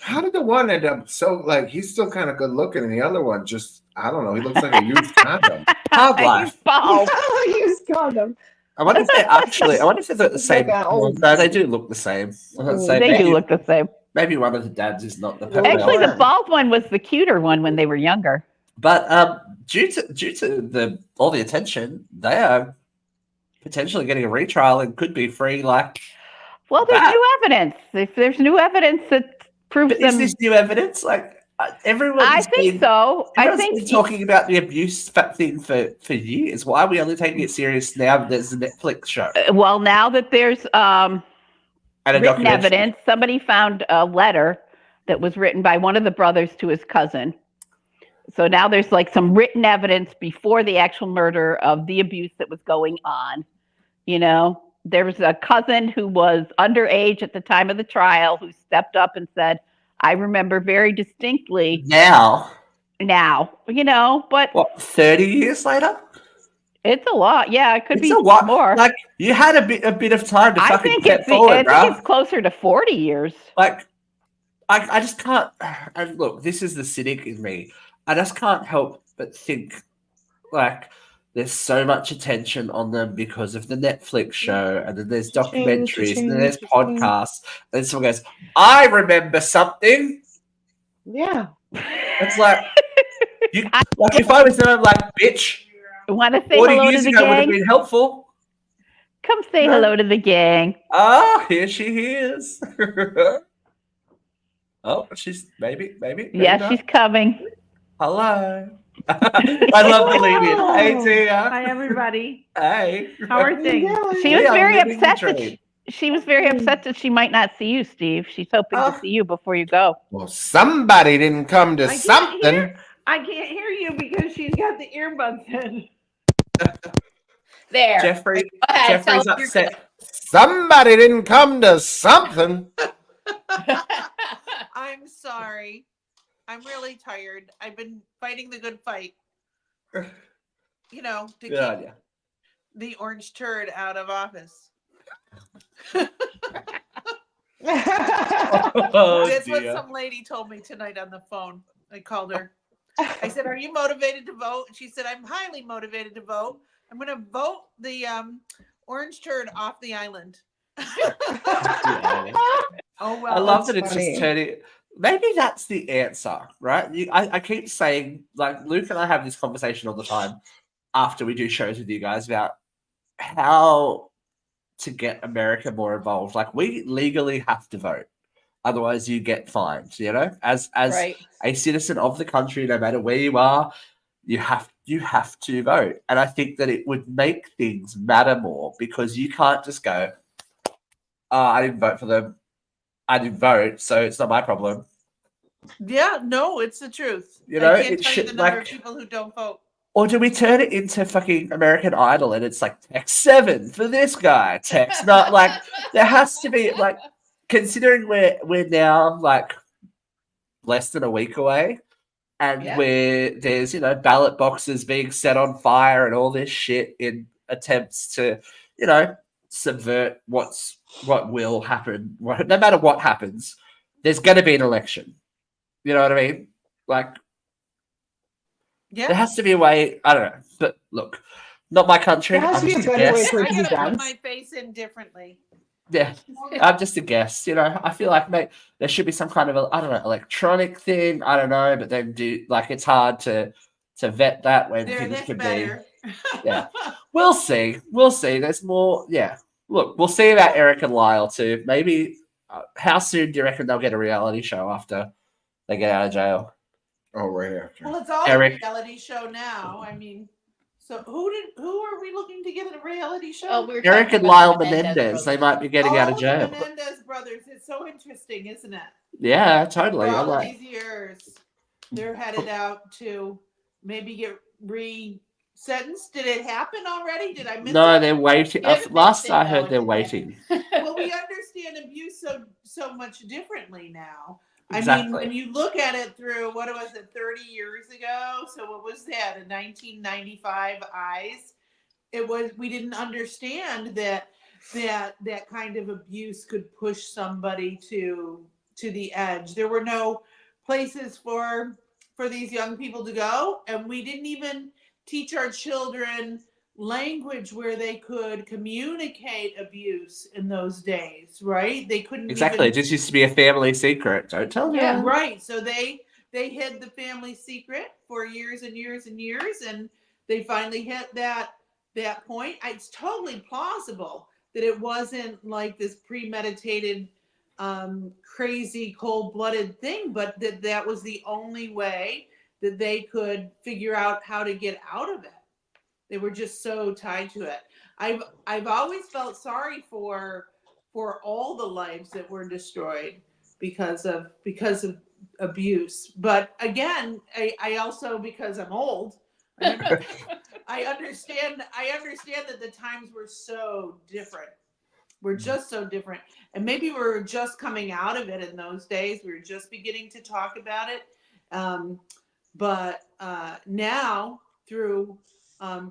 How did the one end up so like he's still kind of good looking, and the other one just I don't know. He looks like a used condom. Hard life. Oh, Use condom. I wonder if they're the same. Like an old- No, they do look the same. I'm gonna say they maybe, do look the same. maybe one of the dads is not the Well, perfect. Actually, the Yeah. bald one was the cuter one when they were younger. But due to all the attention, they are potentially getting a retrial and could be free. Like, Well, there's that. new evidence. If there's new evidence that proves But is them, this new evidence? Like, everyone's I think been, so. I everyone's think been talking about the abuse thing for years. Why are we only taking it serious now that there's a Netflix show well, now that there's and a written documentary? evidence, somebody found a letter that was written by one of the brothers to his cousin. So now there's like some written evidence before the actual murder of the abuse that was going on. You know, there was a cousin who was underage at the time of the trial who stepped up and said, I remember very distinctly Now, you know, but what, 30 years later? it's a lot. Yeah, it could It's be a lot more. Like, you had a bit of time to I fucking think step I forward, think bruh. it's closer to 40 years. Like, I just can't. And look, this is the cynic in me. I just can't help but think, like, there's so much attention on them because of the Netflix show, and then there's documentaries, and then there's podcasts. And then someone goes, I remember something. Yeah. It's like, like if I was there, I'm like, bitch, Want to say 40 hello to years the ago would have gang? been helpful. Come say No. hello to the gang. Ah, here she is. Oh, she's maybe Yeah, not. she's coming. Hello. I love the lead in. Hey, Tia. Hi, everybody. Hey. How are things? She We was are very living the upset that dream. she was very upset that she might not see you, Steve. She's hoping Oh. to see you before you go. Well, somebody didn't come to I can't something. hear- I can't hear you because she's got the earbuds in. There. Jeffrey. Go ahead, Jeffrey's tell her upset. Somebody didn't come to something. I'm sorry. I'm really tired. I've been fighting the good fight. You know, to Good on keep ya. the orange turd out of office. Oh, That's what dear. some lady told me tonight on the phone. I called her. I said, "Are you motivated to vote?" She said, "I'm highly motivated to vote. I'm going to vote the orange turd off the island." Oh well. I love that that's it's funny. just turning. Maybe that's the answer, right? I keep saying, like, Luke and I have this conversation all the time after we do shows with you guys about how to get America more involved. Like, we legally have to vote, otherwise you get fined. You know, as Right. a citizen of the country, no matter where you are, you have to vote. And I think that it would make things matter more because you can't just go, "Oh, I didn't vote for them. I didn't vote, so it's not my problem." Yeah, no, it's the truth. You know, I can't it tell you the should, number like- of people who don't vote. Or do we turn it into fucking American Idol and it's like text 7 for this guy, text not like there has to be like considering we're now like less than a week away and Yeah. where there's, ballot boxes being set on fire and all this shit in attempts to, subvert what will happen. No matter what happens, there's going to be an election. You know what I mean? Like, there Yeah. has to be a way. I don't know. But look, not my country. There has I'm to be just a a better way guest. for it I to be gotta put done. my face in differently. Yeah, I'm just a guest. I feel like there should be some kind of I don't know, electronic thing. I don't know, but then it's hard to vet that when There, things that's could be. better. Yeah. We'll see. We'll see. There's more. Yeah. Look, we'll see about Eric and Lyle too. Maybe. How soon do you reckon they'll get a reality show after they get out of jail? Oh, right after. Well, it's all Eric. a reality show now. I mean, so who are we looking to get in a reality show? Oh, we were Eric talking and about Lyle the Menendez. They brothers. might be getting out of jail. The Menendez brothers. It's so interesting, isn't it? Yeah, For totally. I'm all like, these years, they're headed out to maybe get re-sentenced. Did it happen already? Did I miss no, it? they're waiting. Yeah, Last they I know heard, it they're didn't waiting. Well, we understand abuse so much differently now. I mean, Exactly. when you look at it through what was it 30 years ago? So what was that? In 1995 eyes, we didn't understand that kind of abuse could push somebody to the edge. There were no places for these young people to go, and we didn't even teach our children language where they could communicate abuse in those days, right? They couldn't Exactly. It even, just used to be a family secret. Don't tell Yeah. them. right. So they hid the family secret for years and years and years, and they finally hit that point. It's totally plausible that it wasn't like this premeditated crazy cold-blooded thing, but that was the only way that they could figure out how to get out of it. They were just so tied to it. I've always felt sorry for all the lives that were destroyed because of abuse. But again, I also, because I'm old, I understand that the times were so different. We're just so different. And maybe we were just coming out of it in those days. We were just beginning to talk about it. But now, through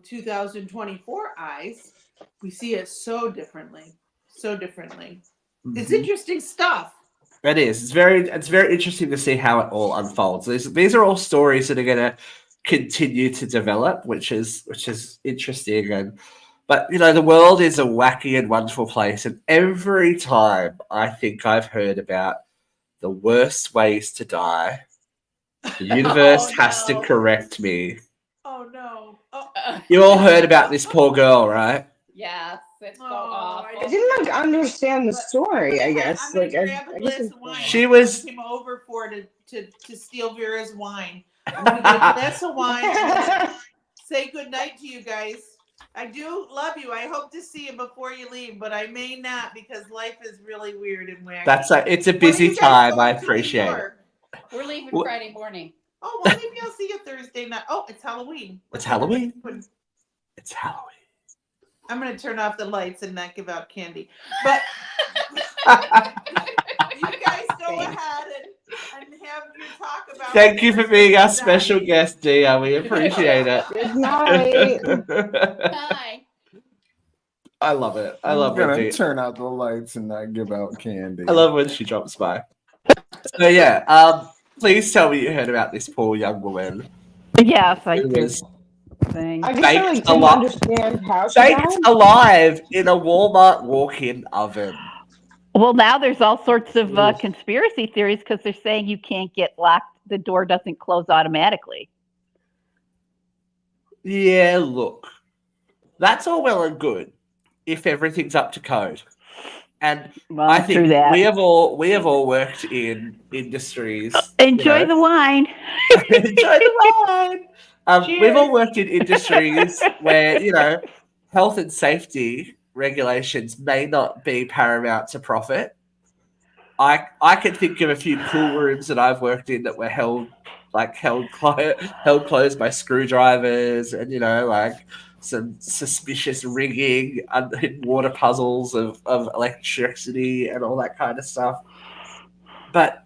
2024 eyes, we see it so differently. So differently. It's interesting stuff. It is. It's very interesting to see how it all unfolds. These are all stories that are going to continue to develop, which is interesting. But the world is a wacky and wonderful place, and every time I think I've heard about the worst ways to die, the universe has to no. correct me. Oh no. Oh, You all heard about this poor girl, right? Yes, it's so Oh, awful. I didn't understand the story. I guess I'm gonna grab a I glass guess of wine. She was- came over for to steal Vera's wine. I'm gonna get a glass of wine and say good night to you guys. I do love you. I hope to see you before you leave, but I may not because life is really weird and wacky. It's a When are busy you guys time. I going to New appreciate it. York? We're leaving What- Friday morning. Oh well, maybe I'll see you Thursday night. Oh, it's Halloween. It's Halloween. When- It's Halloween. I'm gonna turn off the lights and not give out candy. But you guys go ahead and have your talk about. Thank you for being our special guest, Dia. We appreciate it. Good night. Hi. I love it. I I'm love gonna it. turn out the lights and not give out candy. I love when she drops by. So yeah, please tell me you heard about this poor young woman Yes, I who do. was Thing. I guess I Baked didn't alive. understand how she baked died. alive in a Walmart walk-in oven. Well, now there's all sorts of Oof. conspiracy theories because they're saying you can't get locked. The door doesn't close automatically. Yeah, look, that's all well and good if everything's up to code. And Well, I through think that. we have all worked in industries. Enjoy the wine. Enjoy the wine. We've all Cheers. worked in industries where health and safety regulations may not be paramount to profit. I can think of a few cool rooms that I've worked in that were held closed by screwdrivers and some suspicious rigging and water puzzles of electricity and all that kind of stuff. But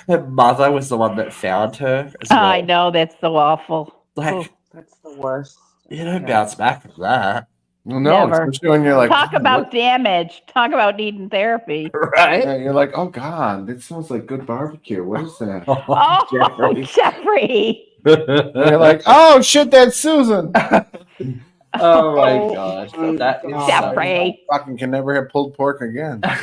her mother was the one that found her as Oh, well. I know, that's so awful. Like, That's the worst. you don't bounce back from that. Well, no, Never. especially when you're like, Talk "God, about what-" damage. Talk about needing therapy. Right? Yeah, you're like, oh God, that smells like good barbecue. What is that? Oh, Jeffrey. You're like, oh shit, that's Susan. Oh my Oh, gosh. my That is God. so Jeffrey. Fucking can never have pulled pork again. My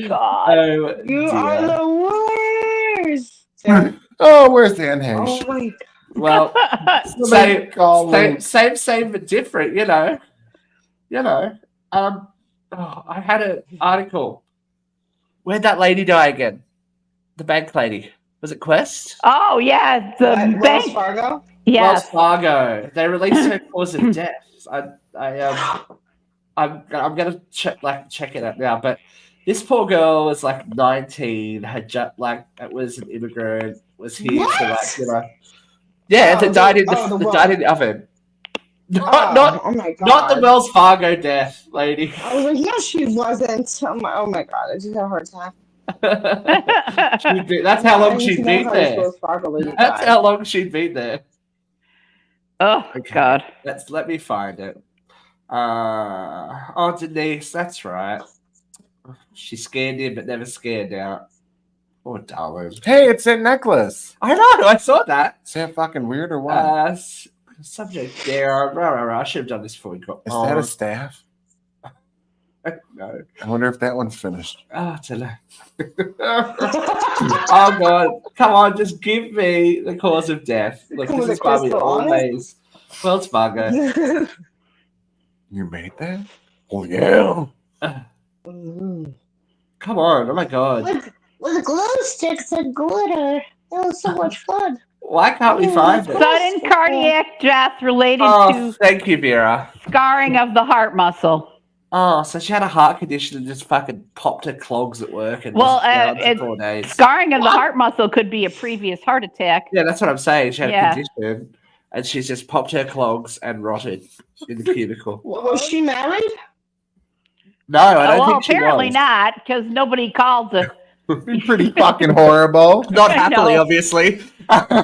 God. Oh, You dear. are the worst. Sarah, Oh, where's the Anhenge? oh my Well, Somebody call Luke. same, but different, you know. I had an article. Where'd that lady die again? The bank lady. Was it Quest? Oh, yeah. The Wells bank. Fargo? Wells Yes. Fargo. They released her cause of death. I'm gonna check it out now. But this poor girl was like 19. Had was an immigrant. Was here to yeah. Oh, That died in the died in the oven. Oh my God. Not the Wells Fargo death, lady. I was like, no, she wasn't. Oh my God. I just had a hard time. That's how long she'd been there. Wells Fargo lady That's died. how long she'd been there. Oh, God. Let me find it. Denise, that's right. She scared in but never scared out. Oh, darling. Hey, it's that necklace. I know, I saw that. Is that fucking weird or what? Subject there. I should have done this before we got Is that a staff? No. I wonder if that one's finished. Oh, oh, God. Come on, just give me the cause of death. Look, Come this with is a why we crystal on it? always. Wells Fargo. You made that? Oh yeah. Come on. Oh, my God. With glow sticks and glitter. That was so much fun. Why can't we find it? Sudden cardiac death related Oh, to thank you, Vera. scarring of the heart muscle. Oh, so she had a heart condition and just fucking popped her clogs at work and Well, was down for 4 days. Scarring of the heart muscle could be a previous heart attack. Yeah, that's what I'm saying. She had Yeah. a condition and she's just popped her clogs and rotted in the cubicle. Was she married? No, I don't Well, think she apparently was. not, because nobody called the. Be pretty fucking horrible. Not I happily, know. obviously. I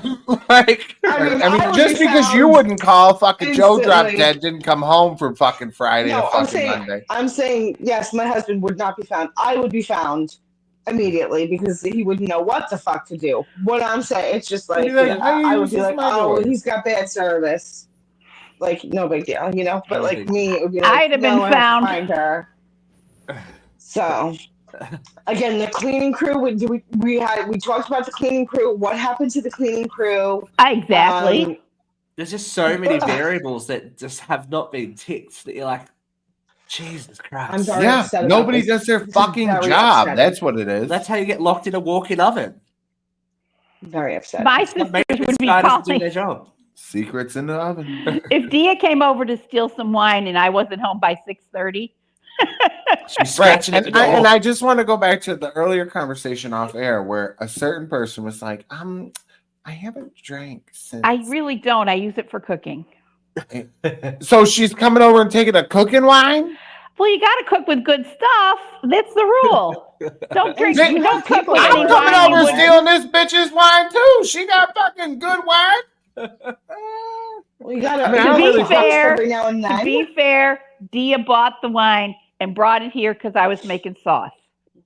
mean, just because you wouldn't call, fucking Joe Drop Dead didn't come home from fucking Friday to fucking Monday. I'm saying, yes, my husband would not be found. I would be found immediately because he wouldn't know what the fuck to do. What I'm saying, it's just like, You'd be like, how you I would use be this like, microwave? oh, he's got bad service. Like, no big deal, you know? But like me, it would be like, I'd have been no, I have to found. find her. So, again, the cleaning crew. We talked about the cleaning crew. What happened to the cleaning crew? Exactly. There's just so many variables that just have not been ticked that you're like, Jesus Christ. I'm very Yeah, upset about nobody this. does their This is fucking very job. upsetting. That's what it is. That's how you get locked in a walk-in oven. Very upset. My What makes sisters this would be guy doesn't do calling. their job. Secrets in the oven. If Dia came over to steal some wine and I wasn't home by 6:30, She's scratching at the door. And I just want to go back to the earlier conversation off air where a certain person was like, I haven't drank since. I really don't. I use it for cooking. So she's coming over and taking a cooking wine? Well, you got to cook with good stuff. That's the rule. Don't drink. Hey, You don't cook with I'm any coming wine. over you stealing this bitch's wine too. She got fucking good wine. We gotta. I mean, I To don't be really fair, every now and To then. be fair, Dia bought the wine and brought it here because I was making sauce.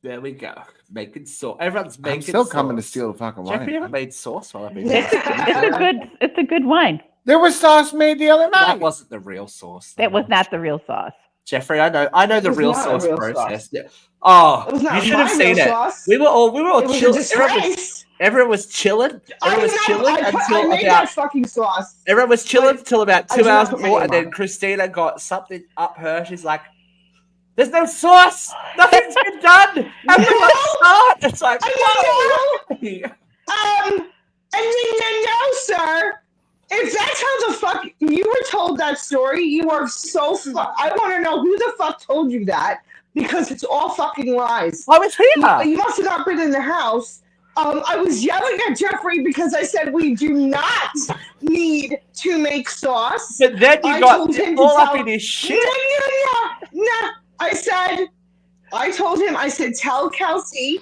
There we go. Making sauce. Everyone's making I'm still sauce. coming to steal the fucking Jeffrey, you wine. haven't made sauce while I've been It's a good wine. There was sauce made the other That night. wasn't the real sauce. That was not the real sauce. Jeffrey, I know the was real not a sauce real process. sauce. Yeah. Oh, It was not you should have my seen real it. sauce. We were all It was a chilling. disgrace. Everyone was chilling. Everyone was chilling I until made about. that fucking sauce. Everyone was chilling until about I 2 did hours not put my before, and name then on it. Christina got something up her. She's like, "There's no sauce. Nothing's been done. Everyone start." It's like, whoa. And then no, sir. If that's how the fuck you were told that story, you are so I want to know who the fuck told you that because it's all fucking lies. I was here. You must have not been in the house. I was yelling at Jeffrey because I said we do not need to make sauce. But then you I got told him to all up tell- in his shit. No. I said, I told him, I said, tell Kelsey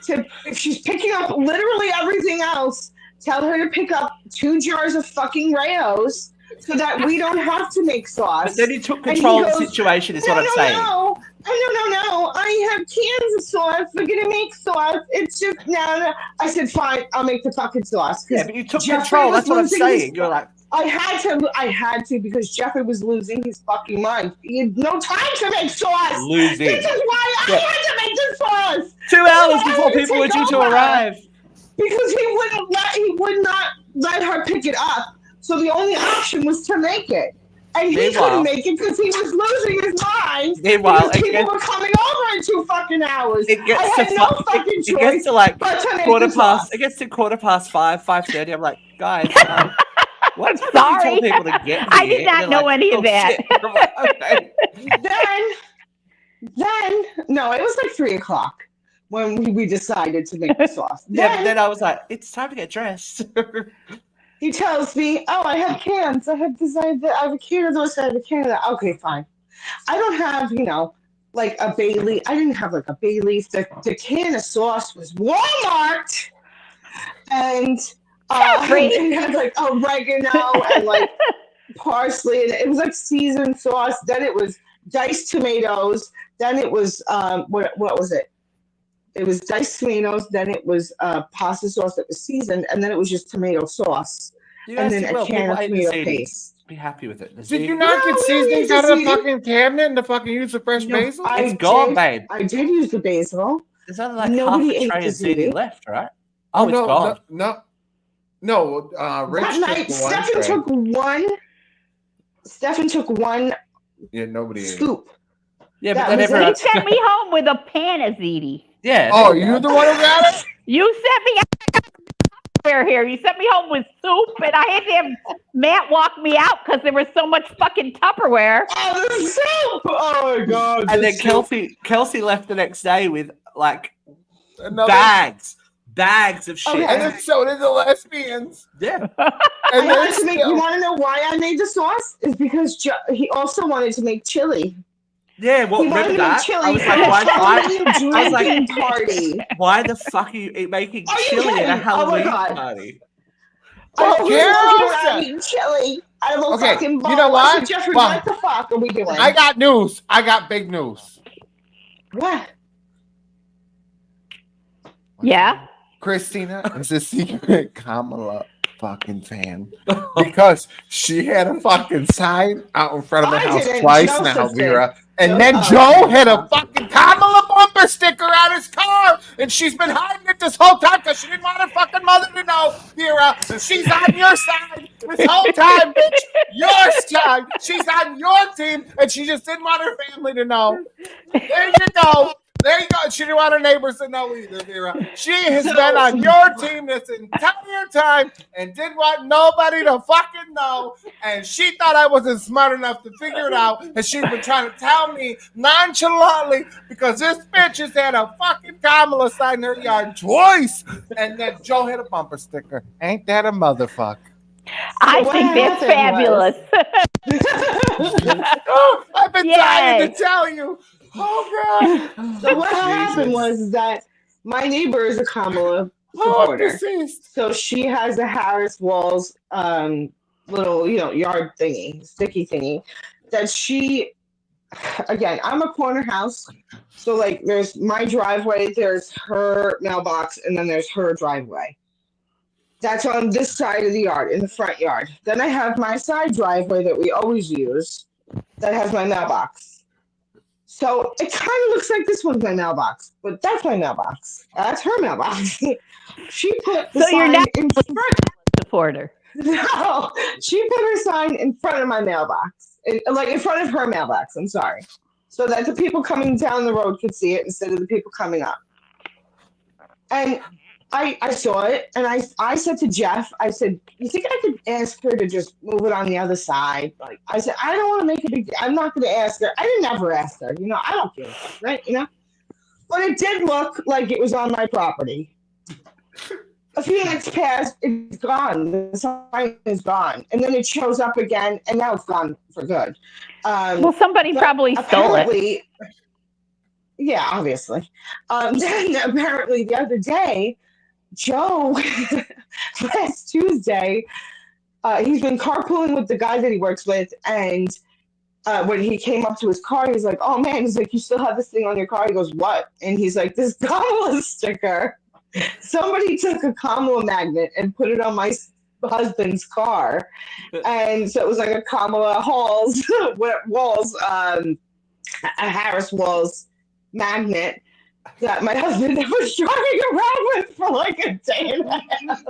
if she's picking up literally everything else, tell her to pick up 2 jars of fucking Rayo's so that we don't have to make sauce. But then he took control of the situation, is what I'm saying. No. I have cans of sauce. We're going to make sauce. It's just, no. I said, fine, I'll make the fucking sauce. Yeah, but you took control. That's what I'm saying. You're like, I had to because Jeffrey was losing his fucking mind. He had no time to make sauce. Losing. This is why I had to make the sauce. 2 hours before people were due to arrive. Because he would not let her pick it up. So the only option was to make it. And he couldn't make it because he was losing his mind. Meanwhile, people were coming over in 2 fucking hours. It gets I had no fucking choice. It gets to like but to make quarter the past. sauce. It gets to 5:45, 5:30. I'm like, guys, what time Sorry. did you tell people to get here? I did not know any of that. Okay. Then, no, it was like 3 o'clock when we decided to make the sauce. Yeah, but then I was like, it's time to get dressed. He tells me, oh, I have cans. I have decided that I have a can of this, I have a can of that. Okay, fine. I don't have, like a bay leaf. I didn't have like a bay leaf. The can of sauce was Walmart. And it had like oregano and like parsley. And it was like seasoned sauce. Then it was diced tomatoes. Then it was, what was it? It was diced tomatoes, then it was pasta sauce that was seasoned, and then it was just tomato sauce. And then a can of tomato paste. Be happy with it. Did you not get seasonings out of the fucking cabinet and to fucking use the fresh basil? It's gone, babe. I did use the basil. There's only like half a tray of ziti left, right? Oh, it's gone. No. Rich that night, Stefan took one Yeah, nobody ate. scoop. Yeah, but then everyone... He sent me home with a pan of ziti. Yeah. Oh, you're the one who got it? You sent me here. You sent me home with soup, and I had to have Matt walk me out because there was so much fucking Tupperware. Oh, the soup! Oh my god! And then Kelsey left the next day with like bags of shit. Okay. And then so did the lesbians. Yeah. And you want to know why I made the sauce? Is because he also wanted to make chili. Yeah, well, remember that? I was like, party. Why the fuck are you making chili at a Halloween party? Eating chili out of a fucking bowl. You know what? Said, Jeffrey, what the fuck are we doing? I got news. I got big news. What? Yeah? Christina is a secret Kamala fucking fan because she had a fucking sign out in front of her house twice now, Vera. And then Joe had a fucking Kamala bumper sticker on his car, and she's been hiding it this whole time because she didn't want her fucking mother to know, Vera. She's on your side this whole time, bitch. Your side. She's on your team, and she just didn't want her family to know. There you go. There you go. She didn't want her neighbors to know either, Vera. She has been on your team this entire time and didn't want nobody to fucking know. And she thought I wasn't smart enough to figure it out. And she's been trying to tell me nonchalantly because this bitch has had a fucking Kamala sign in her yard twice. And then Joe had a bumper sticker. Ain't that a motherfucker? I think that's fabulous. Oh, I've been trying to tell you. Oh God! So what happened was that my neighbor is a Kamala supporter. So she has a Harris Walls little yard thingy, sticky thingy that she. Again, I'm a corner house, so like there's my driveway, there's her mailbox, and then there's her driveway. That's on this side of the yard, in the front yard. Then I have my side driveway that we always use that has my mailbox. So it kind of looks like this one's my mailbox, but that's my mailbox. That's her mailbox. She put the sign in front. Supporter. No, she put her sign in front of my mailbox, in front of her mailbox. I'm sorry, so that the people coming down the road could see it instead of the people coming up. And I saw it, and I said to Jeff, I said, "You think I could ask her to just move it on the other side?" Like I said, I don't want to make a big deal. I'm not going to ask her. I didn't ever ask her. I don't give a fuck, right? But it did look like it was on my property. A few minutes passed, it's gone. The sign is gone, and then it shows up again, and now it's gone for good. Well, somebody probably stole it. Yeah, obviously. Then apparently the other day, Joe, last Tuesday, he's been carpooling with the guy that he works with, and when he came up to his car, he's like, "Oh man," he's like, "You still have this thing on your car?" He goes, "What?" And he's like, "This Kamala sticker. Somebody took a Kamala magnet and put it on my husband's car, and so it was like a Kamala a Harris Walls magnet that my husband was driving around with for like a day and a half."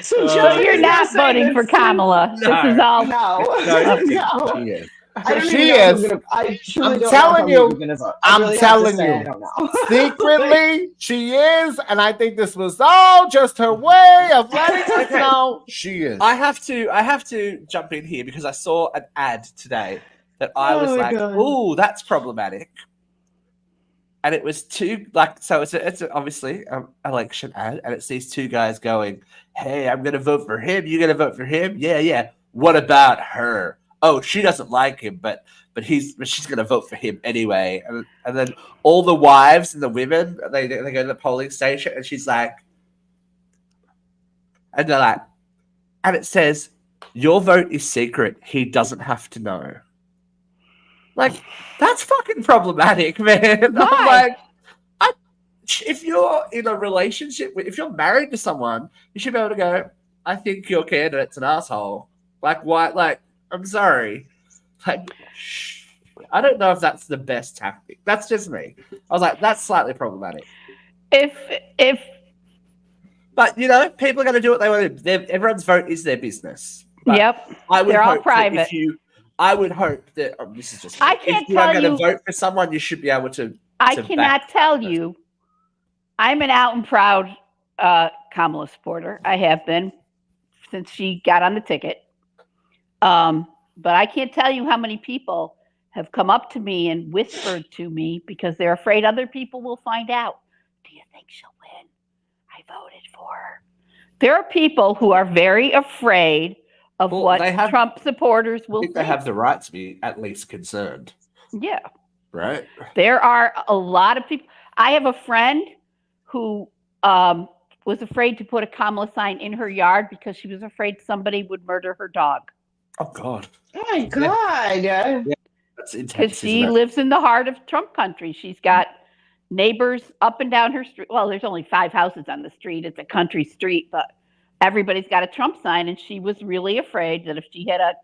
So So Joe you're is now not saying voting for it's too- Kamala. No. This is all. No. She is. I don't She even know if I'm is. gonna. I truly I'm don't telling know if I'm you. even gonna vote. I'm really have to telling say, you. I don't know. Secretly, she is, and I think this was all just her way of letting us know she is. I have to jump in here because I saw an ad today that I was Oh my like, God. "Ooh, that's problematic." And it was two so it's obviously an election ad, and it's these two guys going, "Hey, I'm gonna vote for him. You gonna vote for him? Yeah, yeah. What about her? Oh, she doesn't like him, but she's gonna vote for him anyway." And then all the wives and the women they go to the polling station, and she's like, and they're like, and it says, "Your vote is secret. He doesn't have to know." Like, that's fucking problematic, man. Why? I'm like, if you're in a relationship if you're married to someone, you should be able to go, "I think your candidate's an asshole." Like, why? Like, I'm sorry. Like, I don't know if that's the best tactic. That's just me. I was like, that's slightly problematic. If But people are going to do what they want to do. Everyone's vote is their business. But yep, I would they're all hope private. that I would hope that this is just me. I can't if you are tell going to you- vote for someone, you should be able to. I to cannot back tell that person. you. I'm an out and proud Kamala supporter. I have been since she got on the ticket. But I can't tell you how many people have come up to me and whispered to me because they're afraid other people will find out. "Do you think she'll win? I voted for her." There are people who are very afraid of Well, what they have- Trump supporters I will think think. they have the right to be at least concerned, Yeah. right? There are a lot of people. I have a friend who was afraid to put a Kamala sign in her yard because she was afraid somebody would murder her dog. Oh God, Oh my God. that's intense. Because she isn't it? lives in the heart of Trump country. She's got neighbors up and down her street. Well, there's only 5 houses on the street. It's a country street, but everybody's got a Trump sign. And she was really afraid that if she had a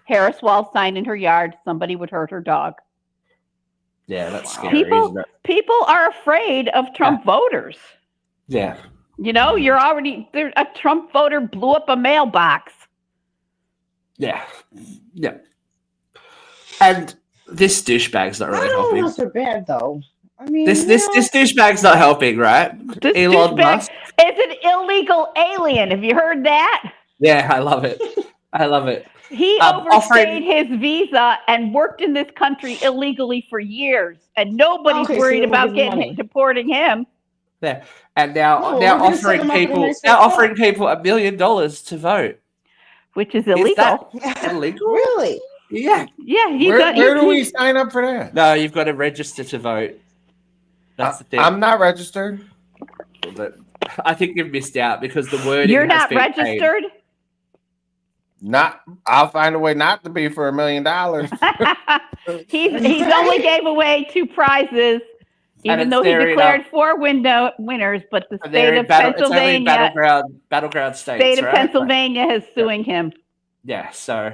Harris Wall sign in her yard, somebody would hurt her dog. Yeah, that's scary, People, isn't it? people are afraid of Trump voters. Yeah. You're already there. A Trump voter blew up a mailbox. Yeah. Yeah. And this douchebag's not really I don't helping. know so bad though. I mean, This douchebag's not helping, right? This Elon douchebag Musk. is an illegal alien. Have you heard that? Yeah, I love it. I love it. He overstayed his visa and worked in this country illegally for years, and nobody's Okay, so worried then we'll about give him money. deporting him. Yeah. And now No, we're gonna set offering him up in a people nice now hotel. offering people $1 million to vote. Which is Is illegal. that illegal? Really? Yeah. Yeah, Where do we sign up for that? No, you've got to register to vote. That's the thing. I'm not registered. But I think you've missed out because the wording You're has not been registered. I'll find a way not to be for $1 million. He's only gave away 2 prizes, And even it's though he there in, declared 4 winners. But the And they're state in of it's only Pennsylvania, battleground states, state of right? Pennsylvania is suing him. Yeah, so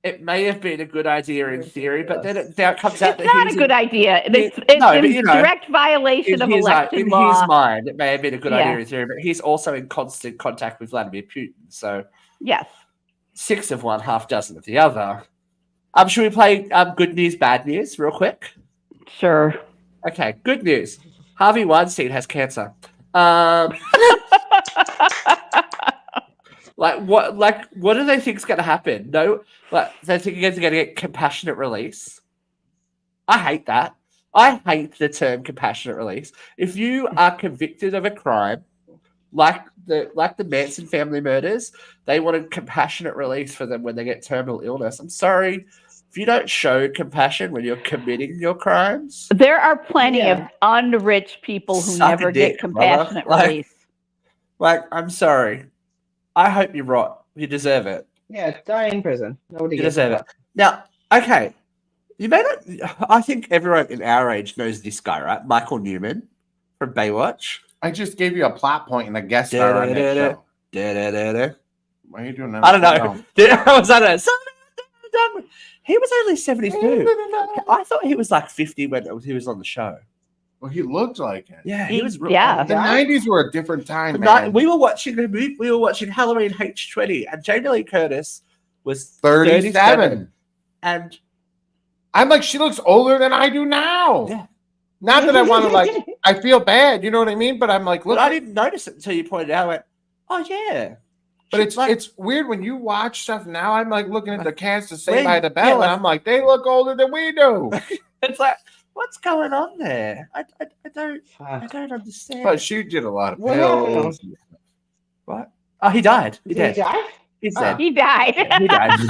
it may have been a good idea in theory, but then it comes out It's that not a he's good idea. It's No, but, in direct violation of election in law. his mind, it may have been a good Yeah. idea in theory, but he's also in constant contact with Vladimir Putin. So Yes. 6 of one, half dozen of the other. Should we play good news, bad news real quick? Sure. Okay, good news. Harvey Weinstein has cancer. What do they think is going to happen? No, they think he's going to get compassionate release. I hate that. I hate the term compassionate release. If you are convicted of a crime, like the Manson family murders, they wanted compassionate release for them when they get terminal illness. I'm sorry, if you don't show compassion when you're committing your crimes, There are plenty of Yeah. unrich people who Suck a never dick, get compassionate brother. release. like, I'm sorry. I hope you rot. You deserve it. Yeah, die in prison. Nobody You gives deserve a it. fuck. Now, okay. You may not. I think everyone in our age knows this guy, right? Michael Newman from Baywatch. I just gave you a plot point and a guest star on that show. Da-da-da-da. Why are you doing that? I don't know. Was that a? He was only 72. I thought he was like 50 when he was on the show. Well, he looked like it. Yeah, he was. Yeah. The 90s were a different time, But man. we were watching the movie. We were watching Halloween H20, and Jamie Lee Curtis was 37. And I'm like, she looks older than I do now. Yeah. Not that I want to, I feel bad, you know what I mean? But I'm like, look. I didn't notice it until you pointed out. I went, oh, yeah. But it's weird when you watch stuff now. I'm like looking at the cast of Saved by the Bell, and I'm like, they look older than we do. It's like, what's going on there? I don't understand. But she did a lot of What pills. happened? What? Oh, he died. Did he die? He's dead. He died. He died.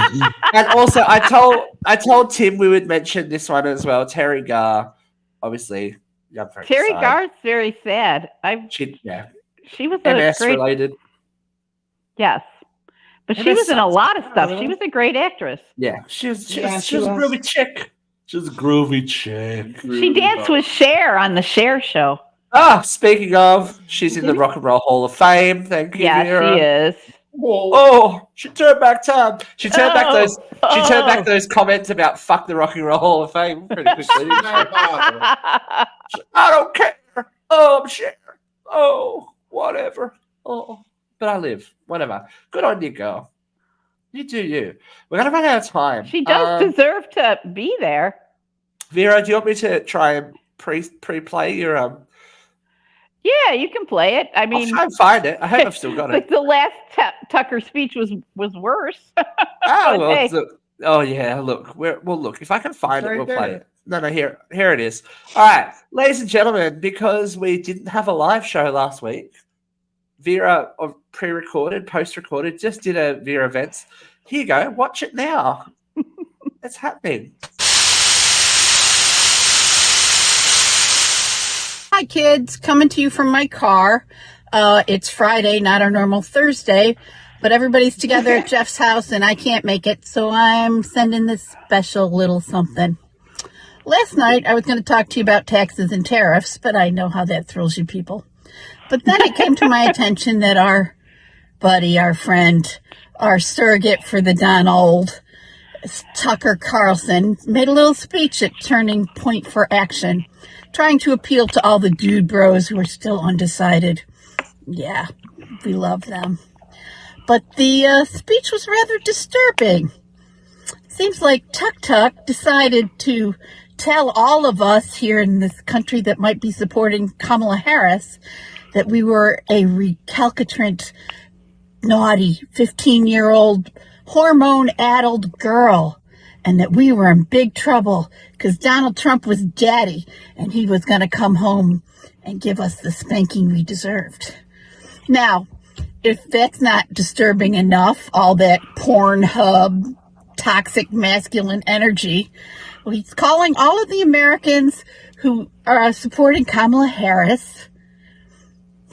And also, I told Tim we would mention this one as well. Terry Garr, obviously, young friend. Terry Garr's very sad. She was a MS great related. Yes. But she MS was in a sucks. lot of stuff. She was a great actress. Yeah, she was a was. groovy chick. She was a groovy chick. She danced with Cher on the Cher show. Ah, speaking of, she's in the Rock and Roll Hall of Fame. Thank you, Yeah, Vera. she is. Oh, she turned back time. She turned back those. She Oh. turned back those comments about "fuck the Rock and Roll Hall of Fame" pretty quickly. didn't she? I don't care. Oh, I'm sure. Oh, whatever. Oh, but I live. Whatever. Good on you, girl. You do you. We're gonna run out of time. She does deserve to be there. Vera, do you want me to try and pre-play your Yeah, you can play it. I I'll mean, try and find it. I hope I've still got it. like the last Tucker speech was worse. Oh, well, Hey. look. Oh yeah, look. Look. If I can find It's it, right we'll play there. it. No, here it is. All right, ladies and gentlemen, because we didn't have a live show last week, Vera pre-recorded, post-recorded, just did a Vera events. Here you go. Watch it now. It's happening. Hi, kids. Coming to you from my car. It's Friday, not our normal Thursday, but everybody's together at Jeff's house and I can't make it, so I'm sending this special little something. Last night, I was going to talk to you about taxes and tariffs, but I know how that thrills you people. But then it came to my attention that our buddy, our friend, our surrogate for the Donald, Tucker Carlson, made a little speech at Turning Point for Action, trying to appeal to all the dude bros who are still undecided. Yeah, we love them. But the speech was rather disturbing. Seems like Tuck decided to tell all of us here in this country that might be supporting Kamala Harris that we were a recalcitrant, naughty, 15-year-old, hormone-addled girl, and that we were in big trouble because Donald Trump was daddy and he was going to come home and give us the spanking we deserved. Now, if that's not disturbing enough, all that Pornhub, toxic masculine energy, well, he's calling all of the Americans who are supporting Kamala Harris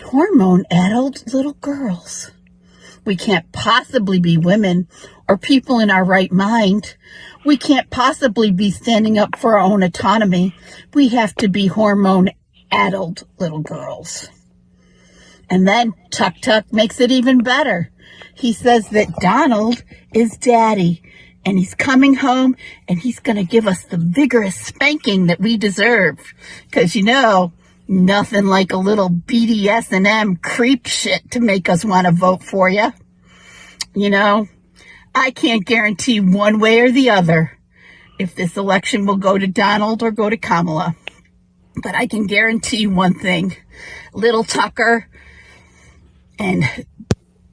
hormone-addled little girls. We can't possibly be women or people in our right mind. We can't possibly be standing up for our own autonomy. We have to be hormone-addled little girls. And then Tuck makes it even better. He says that Donald is daddy, and he's coming home, and he's going to give us the vigorous spanking that we deserve. Because, nothing like a little BDS&M creep shit to make us want to vote for you. I can't guarantee one way or the other if this election will go to Donald or go to Kamala. But I can guarantee one thing. Little Tucker and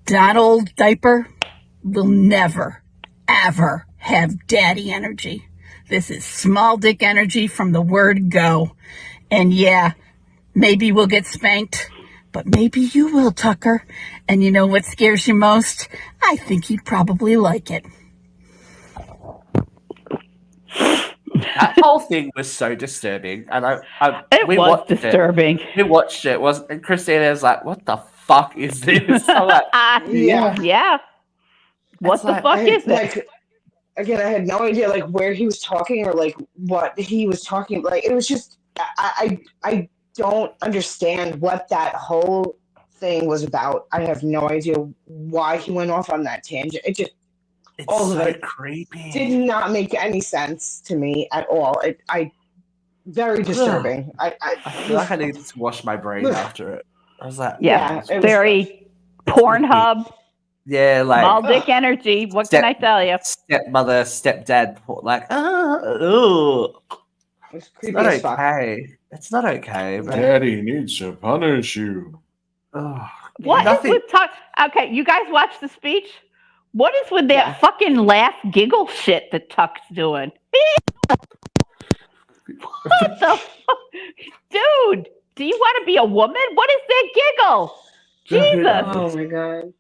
Donald Diaper will never, ever have daddy energy. This is small dick energy from the word go. And yeah, maybe we'll get spanked, but maybe you will, Tucker. And you know what scares you most? I think you'd probably like it. That whole thing was so disturbing, and It we was watched disturbing. We watched it, and Christina was like, "What the fuck is this?" I'm like, Yeah. Yeah. What the like- fuck is it? Like, again, I had no idea like where he was talking or like what he was talking. Like, it was just I don't understand what that whole thing was about. I have no idea why he went off on that tangent. It just it's all of so it creepy. did not make any sense to me at all. Very disturbing. I feel like I needed to wash my brain after it. I was like, Yeah, it was very Pornhub, yeah, small like dick energy. What can I tell you? stepmother, stepdad, like, ooh, It was it's creepy not as fuck. okay. It's not okay. But, Daddy needs to punish you. What is nothing. with talk? Okay, you guys watch the speech. What is with that Yeah. fucking laugh giggle shit that Tuck's doing? What the fuck? Dude, do you want to be a woman? What is that giggle? Jesus. Oh my god.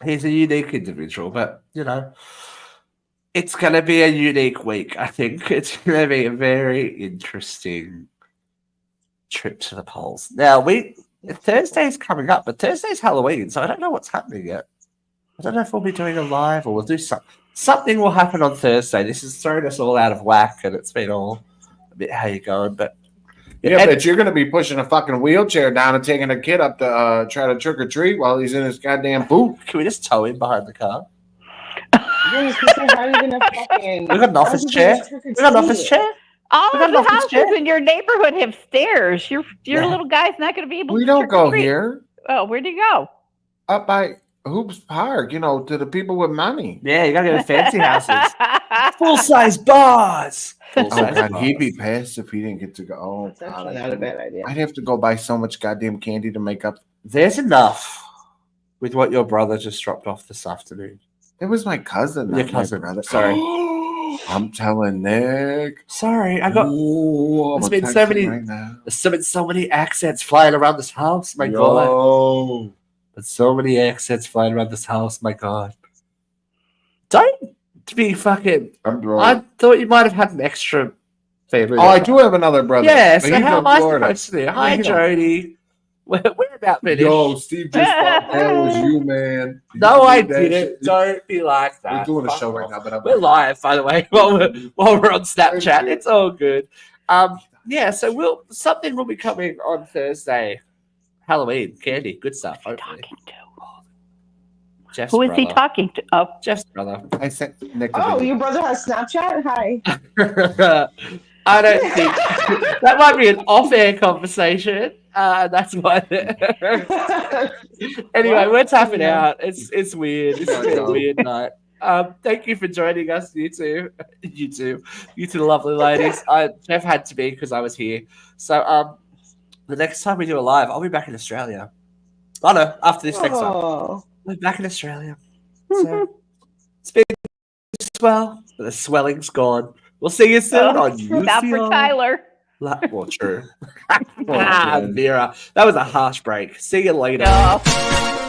He's a unique individual, but you know, it's going to be a unique week. I think it's going to be a very interesting trip to the polls. Now, Thursday's coming up, but Thursday's Halloween, so I don't know what's happening yet. I don't know if we'll be doing a live or we'll do something. Something will happen on Thursday. This has thrown us all out of whack, and it's been all a bit how you going, but Yeah, but you're gonna be pushing a fucking wheelchair down and taking a kid up to try to trick or treat while he's in his goddamn boot. Can we just tow him behind the car? Yeah, how are you gonna fucking? We got an office chair. We got an office chair. All We got of an the office houses chair. in your neighborhood have stairs. Your Yeah. little guy's not going to be able We to don't trick or go treat. here. Oh, where'd you go? Up by Hoops Park, to the people with money. Yeah, you got to go to fancy houses. Full-size bars. Oh Full-size God, bars. he'd be pissed if he didn't get to go. Oh That's God, actually not a bad idea. I'd have to go buy so much goddamn candy to make up. There's enough with what your brother just dropped off this afternoon. It was my cousin. Your not my cousin. brother. Sorry. I'm telling Nick. Sorry, I got. Ooh, I'm There's gonna been text so him many- right now. There's been so many accents flying around this house. My God. Yo. There's so many accents flying around this house. My God. Don't be fucking. I'm drunk. I thought you might have had an extra family. Oh, I do have another brother. Yeah, but so he's how from am I Florida. supposed to do? Hi, Yeah. Jody. We're about finished. Yo, Steve just thought that was you, man. Did No, you I do that didn't. shit? Don't be like that. We're doing a Fuck show right off. now, but We're live, by the way, while we're on Snapchat. It's all good. Yeah, so something will be coming on Thursday. Halloween candy, good stuff. Hopefully. Talking to? Jeff's Who is he brother. talking to? Oh, Jeff's brother. I sent Nick. a Oh, video. your brother has Snapchat? Hi. I don't think that might be an off-air conversation. That's why. Anyway, we're tapping out. It's weird. This has been a weird night. Thank you for joining us, you two lovely ladies. Jeff had to be because I was here. So the next time we do a live, I'll be back in Australia. Oh no, after this next one, Oh. we're back in Australia. So it's been swell, but the swelling's gone. We'll see you soon on UCR. not for Tyler. Well, true. Vera, that was a harsh break. See you later. No.